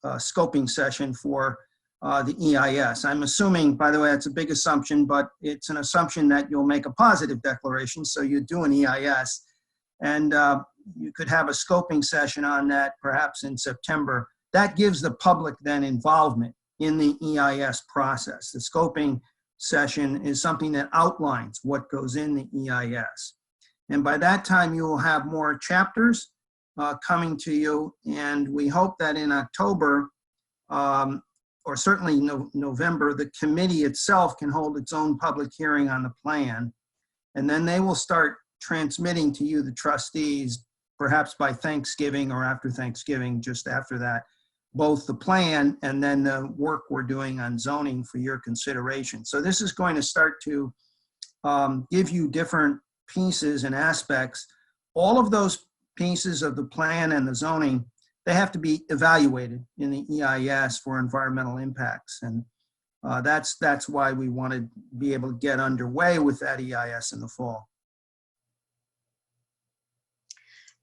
[SPEAKER 12] scoping session for the EIS. I'm assuming, by the way, that's a big assumption, but it's an assumption that you'll make a positive declaration, so you do an EIS, and you could have a scoping session on that perhaps in September. That gives the public then involvement in the EIS process. The scoping session is something that outlines what goes in the EIS. And by that time, you will have more chapters coming to you, and we hope that in October, or certainly November, the committee itself can hold its own public hearing on the plan, and then they will start transmitting to you, the trustees, perhaps by Thanksgiving or after Thanksgiving, just after that, both the plan and then the work we're doing on zoning for your consideration. So this is going to start to give you different pieces and aspects. All of those pieces of the plan and the zoning, they have to be evaluated in the EIS for environmental impacts. And that's why we want to be able to get underway with that EIS in the fall.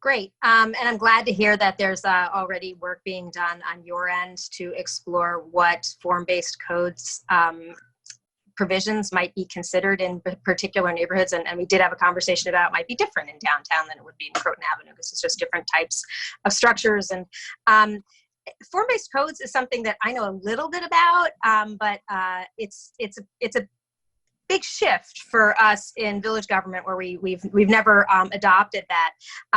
[SPEAKER 1] Great. And I'm glad to hear that there's already work being done on your end to explore what form-based codes provisions might be considered in particular neighborhoods. And we did have a conversation about it might be different in downtown than it would be in Croton Avenue, because it's just different types of structures. And form-based codes is something that I know a little bit about, but it's a big shift for us in village government, where we've never adopted that.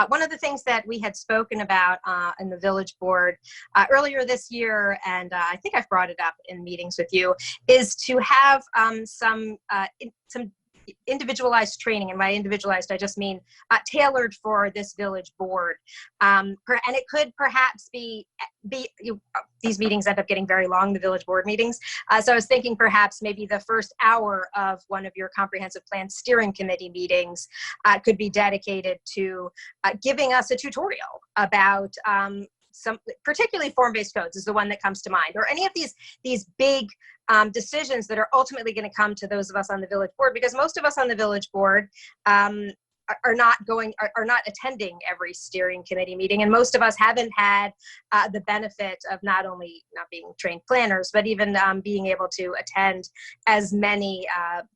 [SPEAKER 1] One of the things that we had spoken about in the village board earlier this year, and I think I've brought it up in meetings with you, is to have some individualized training. And by individualized, I just mean tailored for this village board. And it could perhaps be these meetings end up getting very long, the village board meetings. So I was thinking perhaps maybe the first hour of one of your comprehensive plan steering committee meetings could be dedicated to giving us a tutorial about some, particularly form-based codes is the one that comes to mind, or any of these big decisions that are ultimately going to come to those of us on the village board, because most of us on the village board are not attending every steering committee meeting, and most of us haven't had the benefit of not only not being trained planners, but even being able to attend as many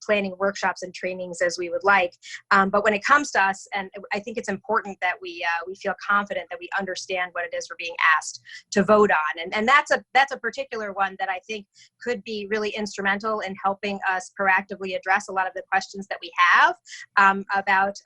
[SPEAKER 1] planning workshops and trainings as we would like. But when it comes to us, and I think it's important that we feel confident that we understand what it is we're being asked to vote on, and that's a particular one that I think could be really instrumental in helping us proactively address a lot of the questions that we have about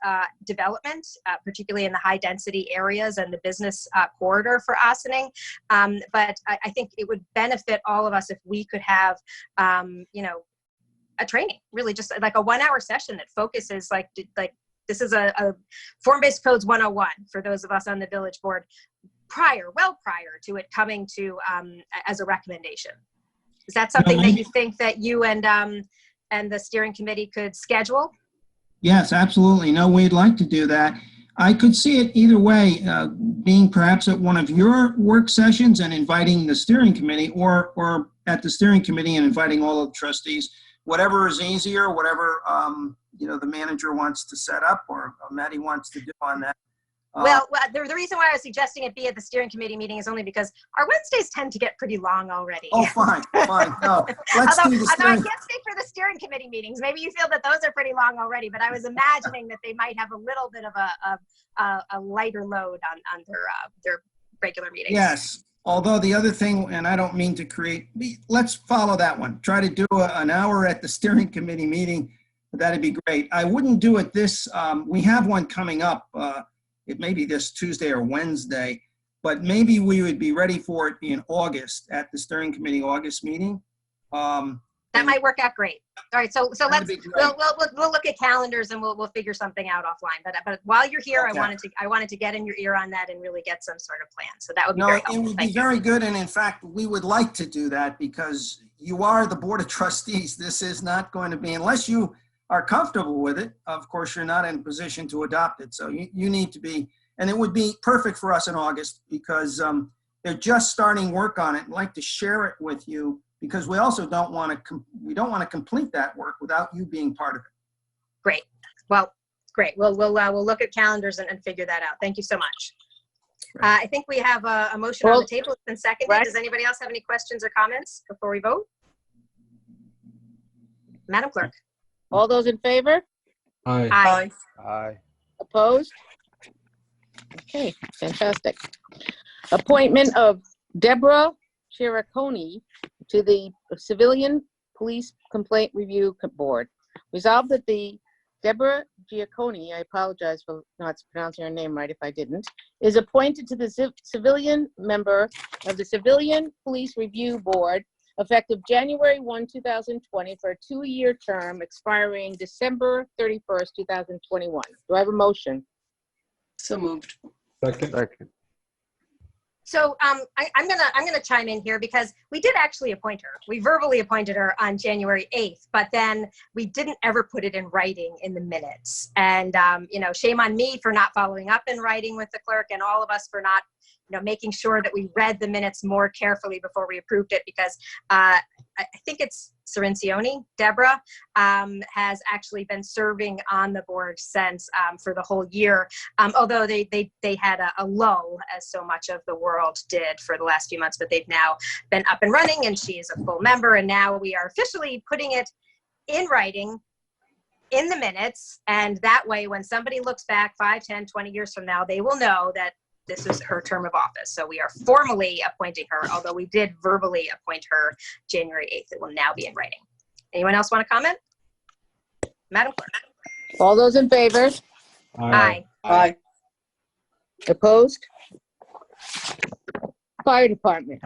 [SPEAKER 1] development, particularly in the high density areas and the business corridor for Ossining. But I think it would benefit all of us if we could have, a training, really just like a 1 hour session that focuses like this is a form-based codes 101 for those of us on the village board prior to it coming to as a recommendation. Is that something that you think that you and the steering committee could schedule?
[SPEAKER 12] Yes, absolutely. No, we'd like to do that. I could see it either way, being perhaps at one of your work sessions and inviting the steering committee, or at the steering committee and inviting all of the trustees, whatever is easier, whatever the manager wants to set up or Maddie wants to do on that.
[SPEAKER 1] Well, the reason why I was suggesting it be at the steering committee meeting is only because our Wednesdays tend to get pretty long already.
[SPEAKER 12] Oh, fine. No, let's do the steering.
[SPEAKER 1] I can't speak for the steering committee meetings. Maybe you feel that those are pretty long already, but I was imagining that they might have a little bit of a lighter load on their regular meetings.
[SPEAKER 12] Yes. Although the other thing, and I don't mean to let's follow that one. Try to do an hour at the steering committee meeting. That'd be great. I wouldn't do it this, we have one coming up. It may be this Tuesday or Wednesday, but maybe we would be ready for it in August at the steering committee August meeting.
[SPEAKER 1] That might work out great. All right, so let's we'll look at calendars and we'll figure something out offline. But while you're here, okay. I wanted to get in your ear on that and really get some sort of plan. So that would be very helpful.
[SPEAKER 12] It would be very good, and in fact, we would like to do that because you are the board of trustees. This is not going to be, unless you are comfortable with it, of course, you're not in a position to adopt it. So you need to be, and it would be perfect for us in August because they're just starting work on it. I'd like to share it with you because we also don't want to complete that work without you being part of it.
[SPEAKER 1] Great. Well, great. We'll look at calendars and figure that out. Thank you so much. I think we have a motion on the table. It's been seconded. Right. Does anybody else have any questions or comments before we vote? Madam Clerk.
[SPEAKER 6] All those in favor?
[SPEAKER 5] Aye.
[SPEAKER 1] Aye.
[SPEAKER 4] Aye.
[SPEAKER 6] Opposed? Okay, fantastic. Appointment of Deborah Cerrincione to the Civilian Police Complaint Review Board. Resolved that the Deborah Giacconi, I apologize for not pronouncing her name right if I didn't, is appointed to the civilian member of the Civilian Police Review Board effective January 1, 2020 for a 2-year term expiring December 31st, 2021. Do I have a motion?
[SPEAKER 2] So moved.
[SPEAKER 5] Second.
[SPEAKER 1] So I'm gonna chime in here because we did actually appoint her. We verbally appointed her on January 8th, but then we didn't ever put it in writing in the minutes. And shame on me for not following up in writing with the clerk, and all of us for not making sure that we read the minutes more carefully before we approved it, because I think it's Cerrincione, Deborah, has actually been serving on the board since for the whole year, although they had a lull, as so much of the world did for the last few months, but they've now been up and running, and she is a full member, and now we are officially putting it in writing in the minutes, and that way when somebody looks back 5, 10, 20 years from now, they will know that this is her term of office. So we are formally appointing her, although we did verbally appoint her January 8th. It will now be in writing. Anyone else want to comment? Madam Clerk?
[SPEAKER 6] All those in favor?
[SPEAKER 1] Aye.
[SPEAKER 2] Aye.
[SPEAKER 6] Opposed? Fire Department.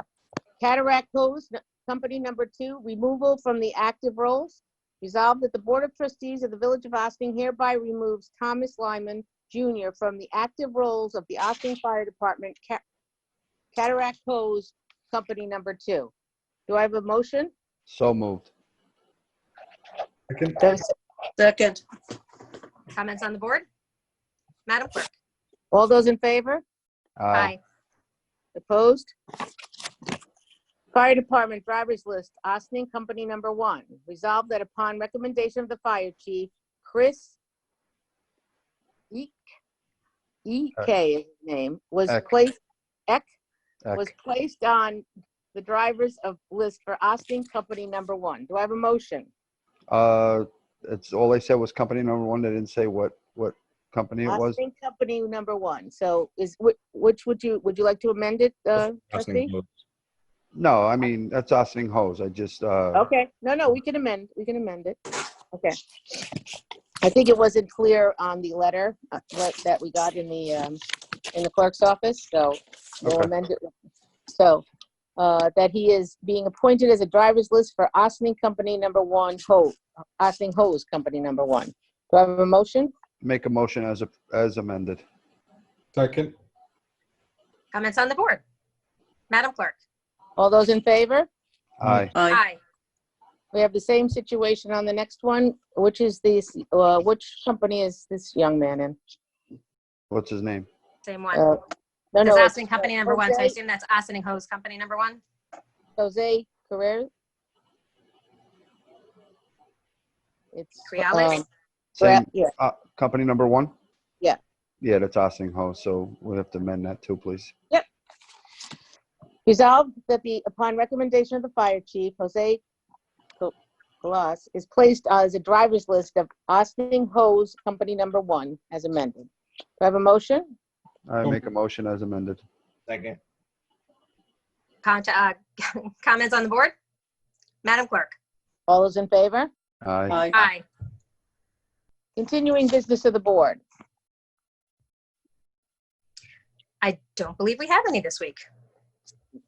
[SPEAKER 6] Cataract Hose Company number 2, removal from the active rolls. Resolved that the Board of Trustees of the Village of Ossining hereby removes Thomas Lyman Jr. from the active rolls of the Ossining Fire Department Cataract Hose Company number 2. Do I have a motion?
[SPEAKER 4] So moved.
[SPEAKER 5] Second.
[SPEAKER 2] Second.
[SPEAKER 1] Comments on the board? Madam Clerk?
[SPEAKER 6] All those in favor?
[SPEAKER 1] Aye.
[SPEAKER 6] Opposed? Fire Department Drivers List, Ossining Company number 1. Resolved that upon recommendation of the Fire Chief, Chris E.K. is his name, was
[SPEAKER 4] Eck.
[SPEAKER 6] placed, Eck,
[SPEAKER 4] Eck.
[SPEAKER 6] was placed on the drivers of list for Ossining Company number 1. Do I have a motion?
[SPEAKER 4] It's all they said was company number 1. They didn't say what company it was.
[SPEAKER 6] Ossining Company number 1. So which would you like to amend it, trustee?
[SPEAKER 4] No, I mean, that's Ossining Hose. I just,
[SPEAKER 6] Okay, no, we can amend it. Okay. I think it wasn't clear on the letter that we got in the clerk's office, so we'll
[SPEAKER 4] Okay.
[SPEAKER 6] amend it. So, that he is being appointed as a driver's list for Ossining Company number 1, Ossining Hose Company number 1. Do I have a motion?
[SPEAKER 4] make a motion as amended.
[SPEAKER 5] Second.
[SPEAKER 1] Comments on the board? Madam Clerk?
[SPEAKER 6] All those in favor?
[SPEAKER 4] Aye.
[SPEAKER 1] Aye.
[SPEAKER 6] We have the same situation on the next one. Which company is this young man in?
[SPEAKER 4] What's his name?
[SPEAKER 1] Same one.
[SPEAKER 6] No,
[SPEAKER 1] That's
[SPEAKER 6] it's,
[SPEAKER 1] Ossining Company number 1, so I
[SPEAKER 6] Jose-
[SPEAKER 1] assume that's Ossining Hose Company number 1.
[SPEAKER 6] Jose Carrera. It's
[SPEAKER 1] Creales?
[SPEAKER 4] Same,
[SPEAKER 6] yeah.
[SPEAKER 4] company number 1?
[SPEAKER 6] Yeah.
[SPEAKER 4] Yeah, that's Ossining Hose, so we'll have to amend that too, please.
[SPEAKER 6] Resolved that upon recommendation of the fire chief, Jose Calas is placed as a driver's list of Ossining Hose Company number 1 as amended. Do I have a motion?
[SPEAKER 4] I make a motion as amended.
[SPEAKER 3] Second.
[SPEAKER 1] Comments on the board? Madam Clerk?
[SPEAKER 6] All those in favor?
[SPEAKER 4] Aye.
[SPEAKER 1] Aye.
[SPEAKER 6] Continuing business of the board.
[SPEAKER 1] I don't believe we have any this week.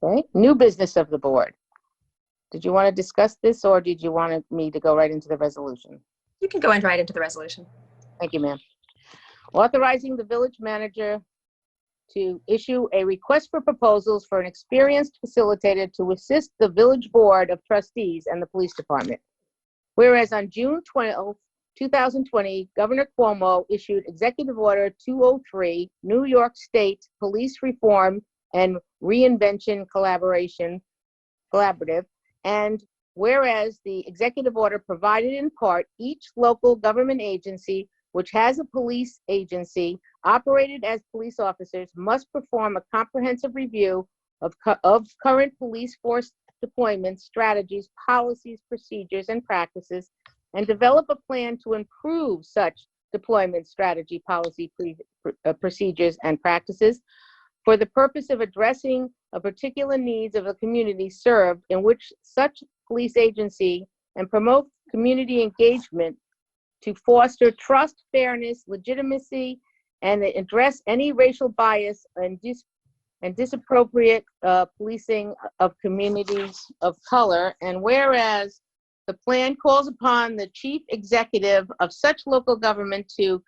[SPEAKER 6] Okay, new business of the board. Did you want to discuss this or did you want me to go right into the resolution?
[SPEAKER 1] You can go right into the resolution.
[SPEAKER 6] Thank you, ma'am. Authorizing the village manager to issue a request for proposals for an experienced facilitator to assist the village board of trustees and the police department. Whereas on June 12, 2020, Governor Cuomo issued Executive Order 203, New York State Police Reform and Reinvention Collaborative, and whereas the executive order provided in part each local government agency which has a police agency operated as police officers must perform a comprehensive review of current police force deployments, strategies, policies, procedures, and practices, and develop a plan to improve such deployment strategy, policy, procedures, and practices for the purpose of addressing a particular needs of a community served in which such police agency and promote community engagement to foster trust, fairness, legitimacy, and address any racial bias and disappropriate policing of communities of color. And whereas the plan calls upon the chief executive of such local government to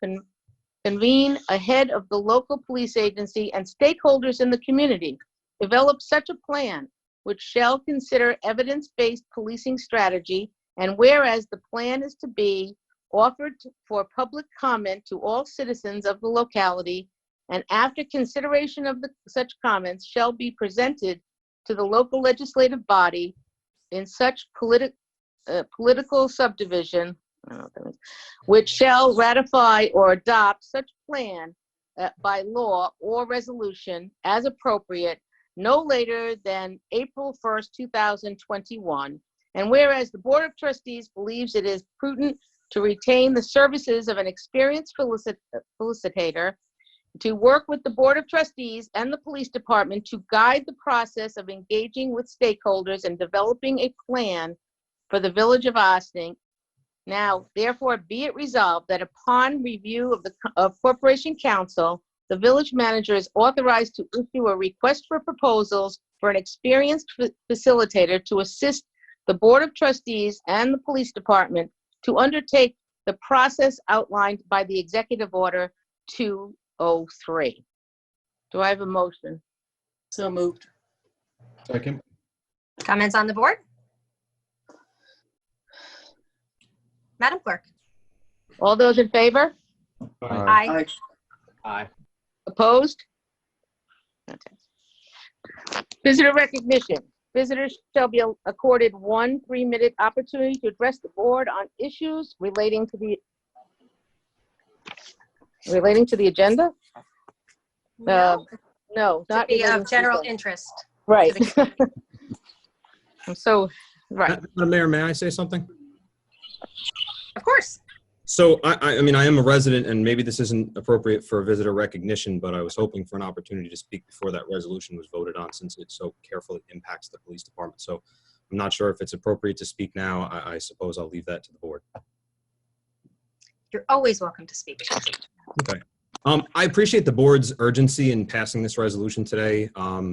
[SPEAKER 6] convene ahead of the local police agency and stakeholders in the community, develop such a plan which shall consider evidence-based policing strategy, and whereas the plan is to be offered for public comment to all citizens of the locality, and after consideration of such comments shall be presented to the local legislative body in such political subdivision, I don't know what that means, which shall ratify or adopt such plan by law or resolution as appropriate no later than April 1st, 2021. And whereas the Board of Trustees believes it is prudent to retain the services of an experienced facilitator to work with the Board of Trustees and the Police Department to guide the process of engaging with stakeholders and developing a plan for the Village of Ossining, Now, therefore, be it resolved that upon review of Corporation Counsel, the village manager is authorized to issue a request for proposals for an experienced facilitator to assist the Board of Trustees and the Police Department to undertake the process outlined by the Executive Order 203. Do I have a motion?
[SPEAKER 2] So moved.
[SPEAKER 5] Second.
[SPEAKER 1] Comments on the board? Madam Clerk?
[SPEAKER 6] All those in favor?
[SPEAKER 1] Aye.
[SPEAKER 3] Aye.
[SPEAKER 6] Opposed? Visitor recognition. Visitors shall be accorded 1 3-minute opportunity to address the board on issues relating to the agenda?
[SPEAKER 1] No,
[SPEAKER 6] No,
[SPEAKER 1] to
[SPEAKER 6] not
[SPEAKER 1] be
[SPEAKER 6] relating
[SPEAKER 1] of
[SPEAKER 6] to the
[SPEAKER 1] general
[SPEAKER 6] agenda.
[SPEAKER 1] interest.
[SPEAKER 6] Right.
[SPEAKER 1] to the
[SPEAKER 6] So, right.
[SPEAKER 10] Madam Mayor, may I say something?
[SPEAKER 1] Of course.
[SPEAKER 10] So I mean, I am a resident, and maybe this isn't appropriate for visitor recognition, but I was hoping for an opportunity to speak before that resolution was voted on, since it so carefully impacts the police department. So I'm not sure if it's appropriate to speak now. I suppose I'll leave that to the board.
[SPEAKER 1] You're always welcome to speak.
[SPEAKER 10] Okay. I appreciate the board's urgency in passing this resolution today,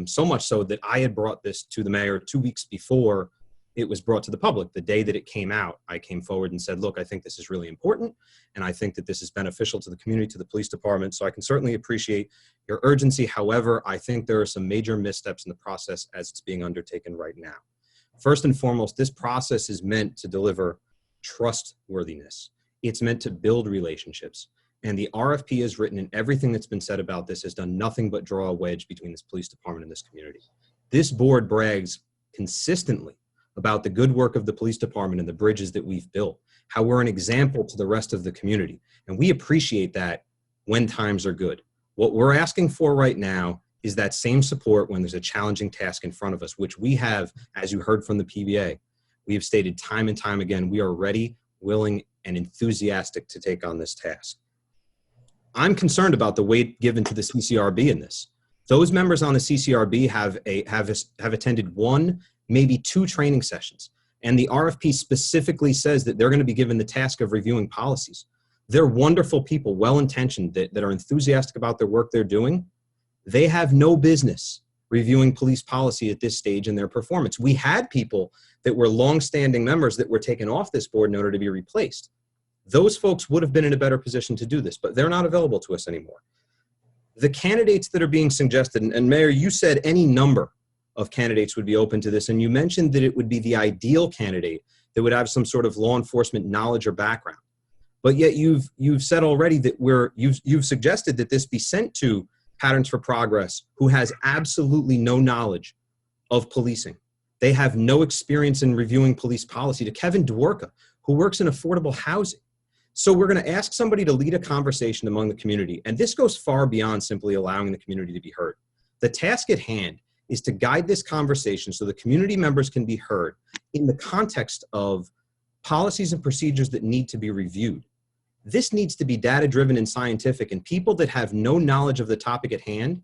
[SPEAKER 10] so much so that I had brought this to the mayor 2 weeks before it was brought to the public. The day that it came out, I came forward and said, look, I think this is really important, and I think that this is beneficial to the community, to the police department, so I can certainly appreciate your urgency. However, I think there are some major missteps in the process as it's being undertaken right now. First and foremost, this process is meant to deliver trustworthiness. It's meant to build relationships. And the RFP is written, and everything that's been said about this has done nothing but draw a wedge between this police department and this community. This board brags consistently about the good work of the police department and the bridges that we've built, how we're an example to the rest of the community. And we appreciate that when times are good. What we're asking for right now is that same support when there's a challenging task in front of us, which we have, as you heard from the PBA, we have stated time and time again, we are ready, willing, and enthusiastic to take on this task. I'm concerned about the weight given to the CCRB in this. Those members on the CCRB have attended 1, maybe 2 training sessions, and the RFP specifically says that they're going to be given the task of reviewing policies. They're wonderful people, well-intentioned, that are enthusiastic about their work they're doing. They have no business reviewing police policy at this stage in their performance. We had people that were long-standing members that were taken off this board in order to be replaced. Those folks would have been in a better position to do this, but they're not available to us anymore. The candidates that are being suggested, and Mayor, you said any number of candidates would be open to this, and you mentioned that it would be the ideal candidate that would have some sort of law enforcement knowledge or background. But yet you've said already that you've suggested that this be sent to Patterns for Progress, who has absolutely no knowledge of policing. They have no experience in reviewing police policy, to Kevin Dworka, who works in affordable housing. So we're going to ask somebody to lead a conversation among the community, and this goes far beyond simply allowing the community to be heard. The task at hand is to guide this conversation so the community members can be heard in the context of policies and procedures that need to be reviewed. This needs to be data-driven and scientific, and people that have no knowledge of the topic at hand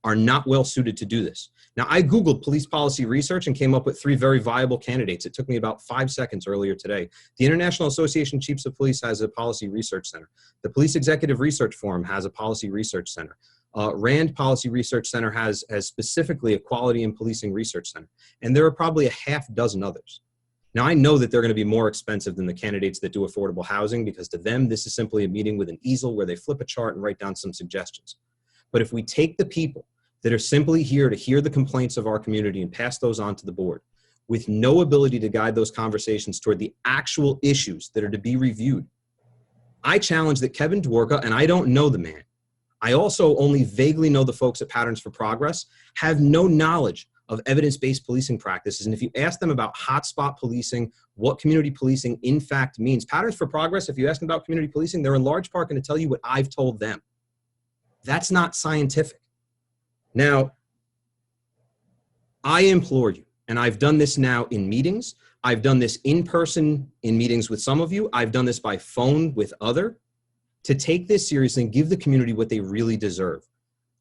[SPEAKER 10] are not well suited to do this. Now, I Googled police policy research and came up with 3 very viable candidates. It took me about 5 seconds earlier today. The International Association of Chiefs of Police has a policy research center. The Police Executive Research Forum has a policy research center. RAND Policy Research Center has specifically a Quality in Policing Research Center. And there are probably a half dozen others. Now, I know that they're going to be more expensive than the candidates that do affordable housing, because to them, this is simply a meeting with an easel where they flip a chart and write down some suggestions. But if we take the people that are simply here to hear the complaints of our community and pass those on to the board, with no ability to guide those conversations toward the actual issues that are to be reviewed, I challenge that Kevin Dworka, and I don't know the man, I also only vaguely know the folks at Patterns for Progress, have no knowledge of evidence-based policing practices. And if you ask them about hotspot policing, what community policing in fact means, Patterns for Progress, if you ask them about community policing, they're in large part going to tell you what I've told them. That's not scientific. Now, I implore you, and I've done this now in meetings, I've done this in person in meetings with some of you, I've done this by phone with other, to take this seriously and give the community what they really deserve.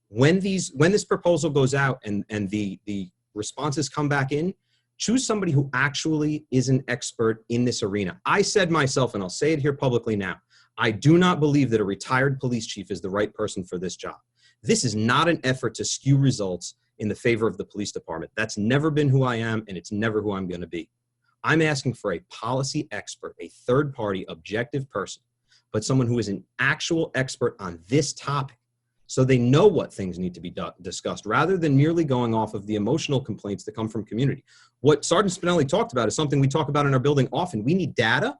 [SPEAKER 10] When this proposal goes out and the responses come back in, Choose somebody who actually is an expert in this arena. I said myself, and I'll say it here publicly now, I do not believe that a retired police chief is the right person for this job. This is not an effort to skew results in the favor of the police department. That's never been who I am, and it's never who I'm going to be. I'm asking for a policy expert, a third-party objective person, but someone who is an actual expert on this topic, so they know what things need to be discussed, rather than merely going off of the emotional complaints that come from community. What Sergeant Spinelli talked about is something we talk about in our building often. We need data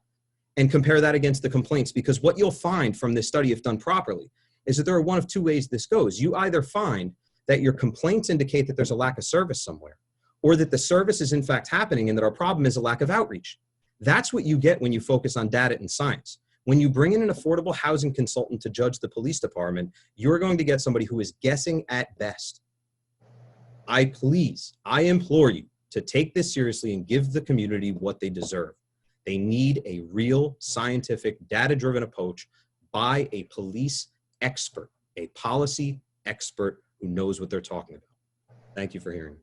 [SPEAKER 10] and compare that against the complaints, because what you'll find from this study, if done properly, is that there are one of two ways this goes. You either find that your complaints indicate that there's a lack of service somewhere, or that the service is in fact happening and that our problem is a lack of outreach. That's what you get when you focus on data and science. When you bring in an affordable housing consultant to judge the police department, you're going to get somebody who is guessing at best. I implore you to take this seriously and give the community what they deserve. They need a real scientific, data-driven approach by a police expert, a policy expert who knows what they're talking about. Thank you for hearing me.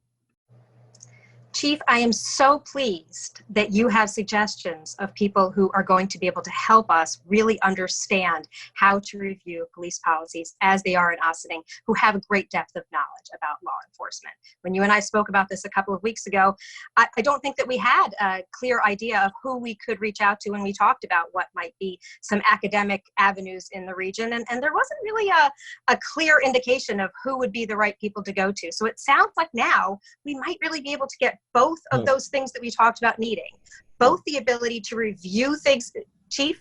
[SPEAKER 1] Chief, I am so pleased that you have suggestions of people who are going to be able to help us really understand how to review police policies as they are in Ossining, who have a great depth of knowledge about law enforcement. When you and I spoke about this a couple of weeks ago, I don't think that we had a clear idea of who we could reach out to when we talked about what might be some academic avenues in the region. And there wasn't really a clear indication of who would be the right people to go to. So it sounds like now we might really be able to get both of those things that we talked about needing, both the ability to review things. Chief,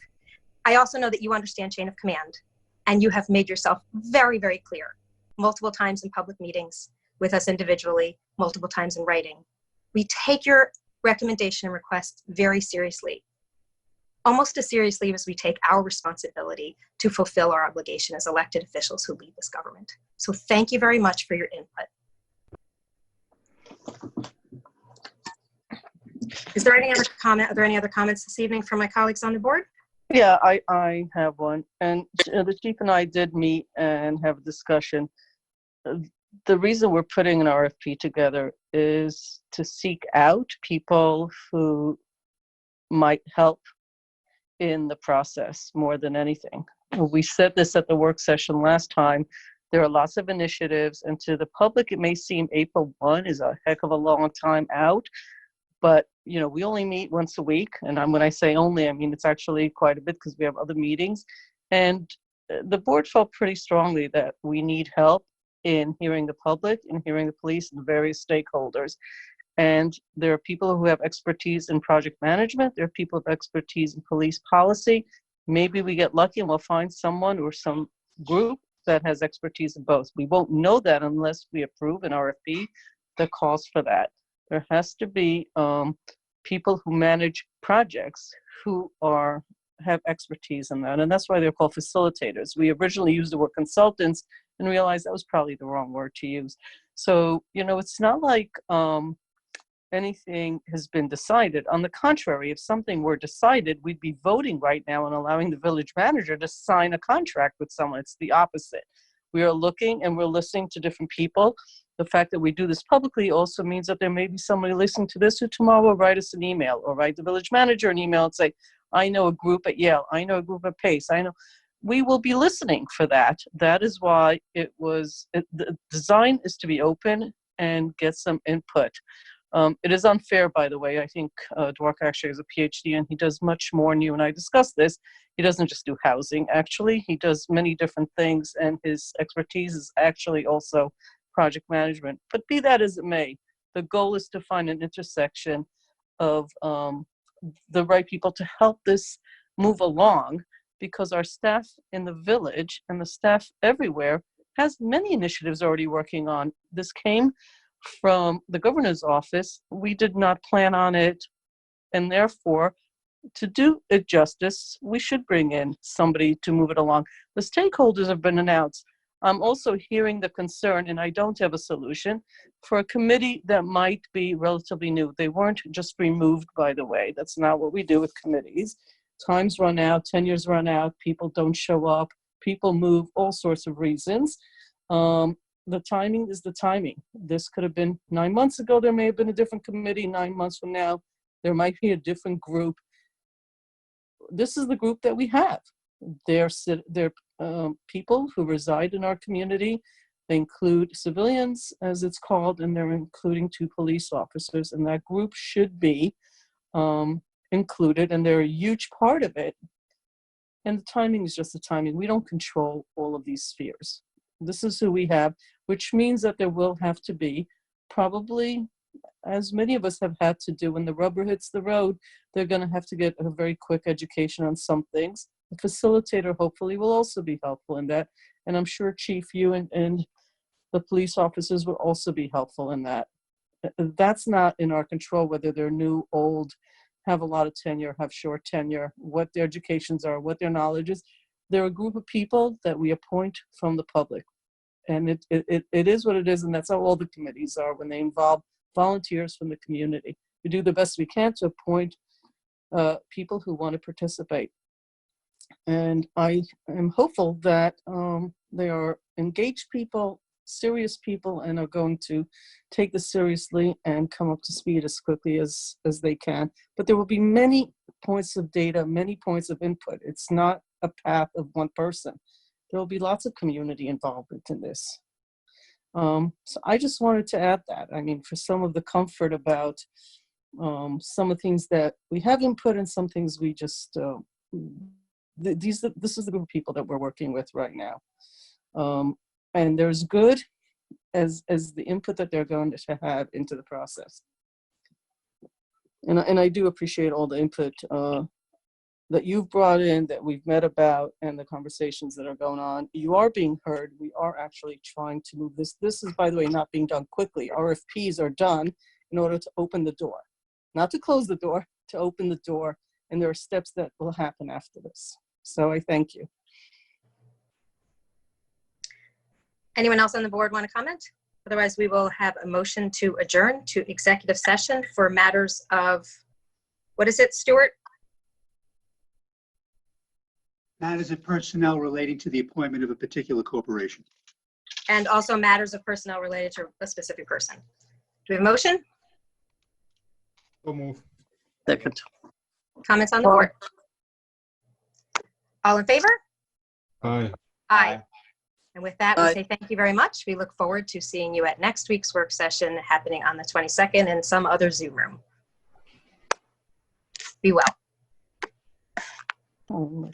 [SPEAKER 1] I also know that you understand chain of command, and you have made yourself very, very clear multiple times in public meetings with us individually, multiple times in writing. We take your recommendation and request very seriously, almost as seriously as we take our responsibility to fulfill our obligation as elected officials who lead this government. So thank you very much for your input. Is there any other comment? Are there any other comments this evening from my colleagues on the board?
[SPEAKER 2] Yeah, I have one. And the chief and I did meet and have a discussion. The reason we're putting an RFP together is to seek out people who might help in the process more than anything. We said this at the work session last time. There are lots of initiatives, and to the public, it may seem April 1 is a heck of a long time out. But, you know, we only meet once a week. And when I say only, I mean, it's actually quite a bit because we have other meetings. And the board felt pretty strongly that we need help in hearing the public, in hearing the police and the various stakeholders. And there are people who have expertise in project management. There are people with expertise in police policy. Maybe we get lucky and we'll find someone or some group that has expertise in both. We won't know that unless we approve an RFP that calls for that. There has to be people who manage projects who have expertise in that, and that's why they're called facilitators. We originally used the word consultants and realized that was probably the wrong word to use. So, you know, it's not like anything has been decided. On the contrary, if something were decided, we'd be voting right now and allowing the village manager to sign a contract with someone. It's the opposite. We are looking and we're listening to different people. The fact that we do this publicly also means that there may be somebody listening to this who tomorrow will write us an email or write the village manager an email and say, I know a group at Yale, I know a group at Pace, I know. We will be listening for that. That is why the design is to be open and get some input. It is unfair, by the way. I think Dwark actually has a PhD and he does much more, and you and I discussed this. He doesn't just do housing, actually. He does many different things, and his expertise is actually also project management. But be that as it may, the goal is to find an intersection of the right people to help this move along, because our staff in the village and the staff everywhere has many initiatives already working on. This came from the governor's office. We did not plan on it, and therefore, to do it justice, we should bring in somebody to move it along. The stakeholders have been announced. I'm also hearing the concern, and I don't have a solution, for a committee that might be relatively new. They weren't just removed, by the way. That's not what we do with committees. Times run out, tenures run out, people don't show up, people move, all sorts of reasons. the timing is the timing. This could have been 9 months ago. There may have been a different committee. 9 months from now, there might be a different group. This is the group that we have. They're people who reside in our community. They include civilians, as it's called, and they're including 2 police officers. And that group should be included, and they're a huge part of it. And the timing is just the timing. We don't control all of these spheres. This is who we have, which means that there will have to be, probably, as many of us have had to do, when the rubber hits the road, they're going to have to get a very quick education on some things. The facilitator hopefully will also be helpful in that. And I'm sure Chief, you and the police officers will also be helpful in that. That's not in our control, whether they're new, old, have a lot of tenure, have short tenure, what their educations are, what their knowledge is. They're a group of people that we appoint from the public. And it is what it is, and that's how all the committees are when they involve volunteers from the community. We do the best we can to appoint people who want to participate. And I am hopeful that they are engaged people, serious people, and are going to take this seriously and come up to speed as quickly as they can. But there will be many points of data, many points of input. It's not a path of one person. There will be lots of community involvement in this. So I just wanted to add that. I mean, for some of the comfort about some of the things that we have input and some things we just, this is the group of people that we're working with right now. And there's good as the input that they're going to have into the process. And I do appreciate all the input that you've brought in, that we've met about, and the conversations that are going on. You are being heard. We are actually trying to move this. This is, by the way, not being done quickly. RFPs are done in order to open the door, not to close the door, to open the door. And there are steps that will happen after this. So I thank you.
[SPEAKER 1] Anyone else on the board want to comment? Otherwise, we will have a motion to adjourn to executive session for matters of, what is it, Stuart?
[SPEAKER 8] Matters of personnel relating to the appointment of a particular corporation.
[SPEAKER 1] And also matters of personnel related to a specific person. Do we have a motion?
[SPEAKER 5] So move.
[SPEAKER 2] Second.
[SPEAKER 1] Comments on the board? All in favor?
[SPEAKER 5] Aye.
[SPEAKER 1] Aye. And with that, we
[SPEAKER 2] Aye.
[SPEAKER 1] say thank you very much. We look forward to seeing you at next week's work session happening on the 22nd in some other Zoom room. Be well.
[SPEAKER 2] Oh, my.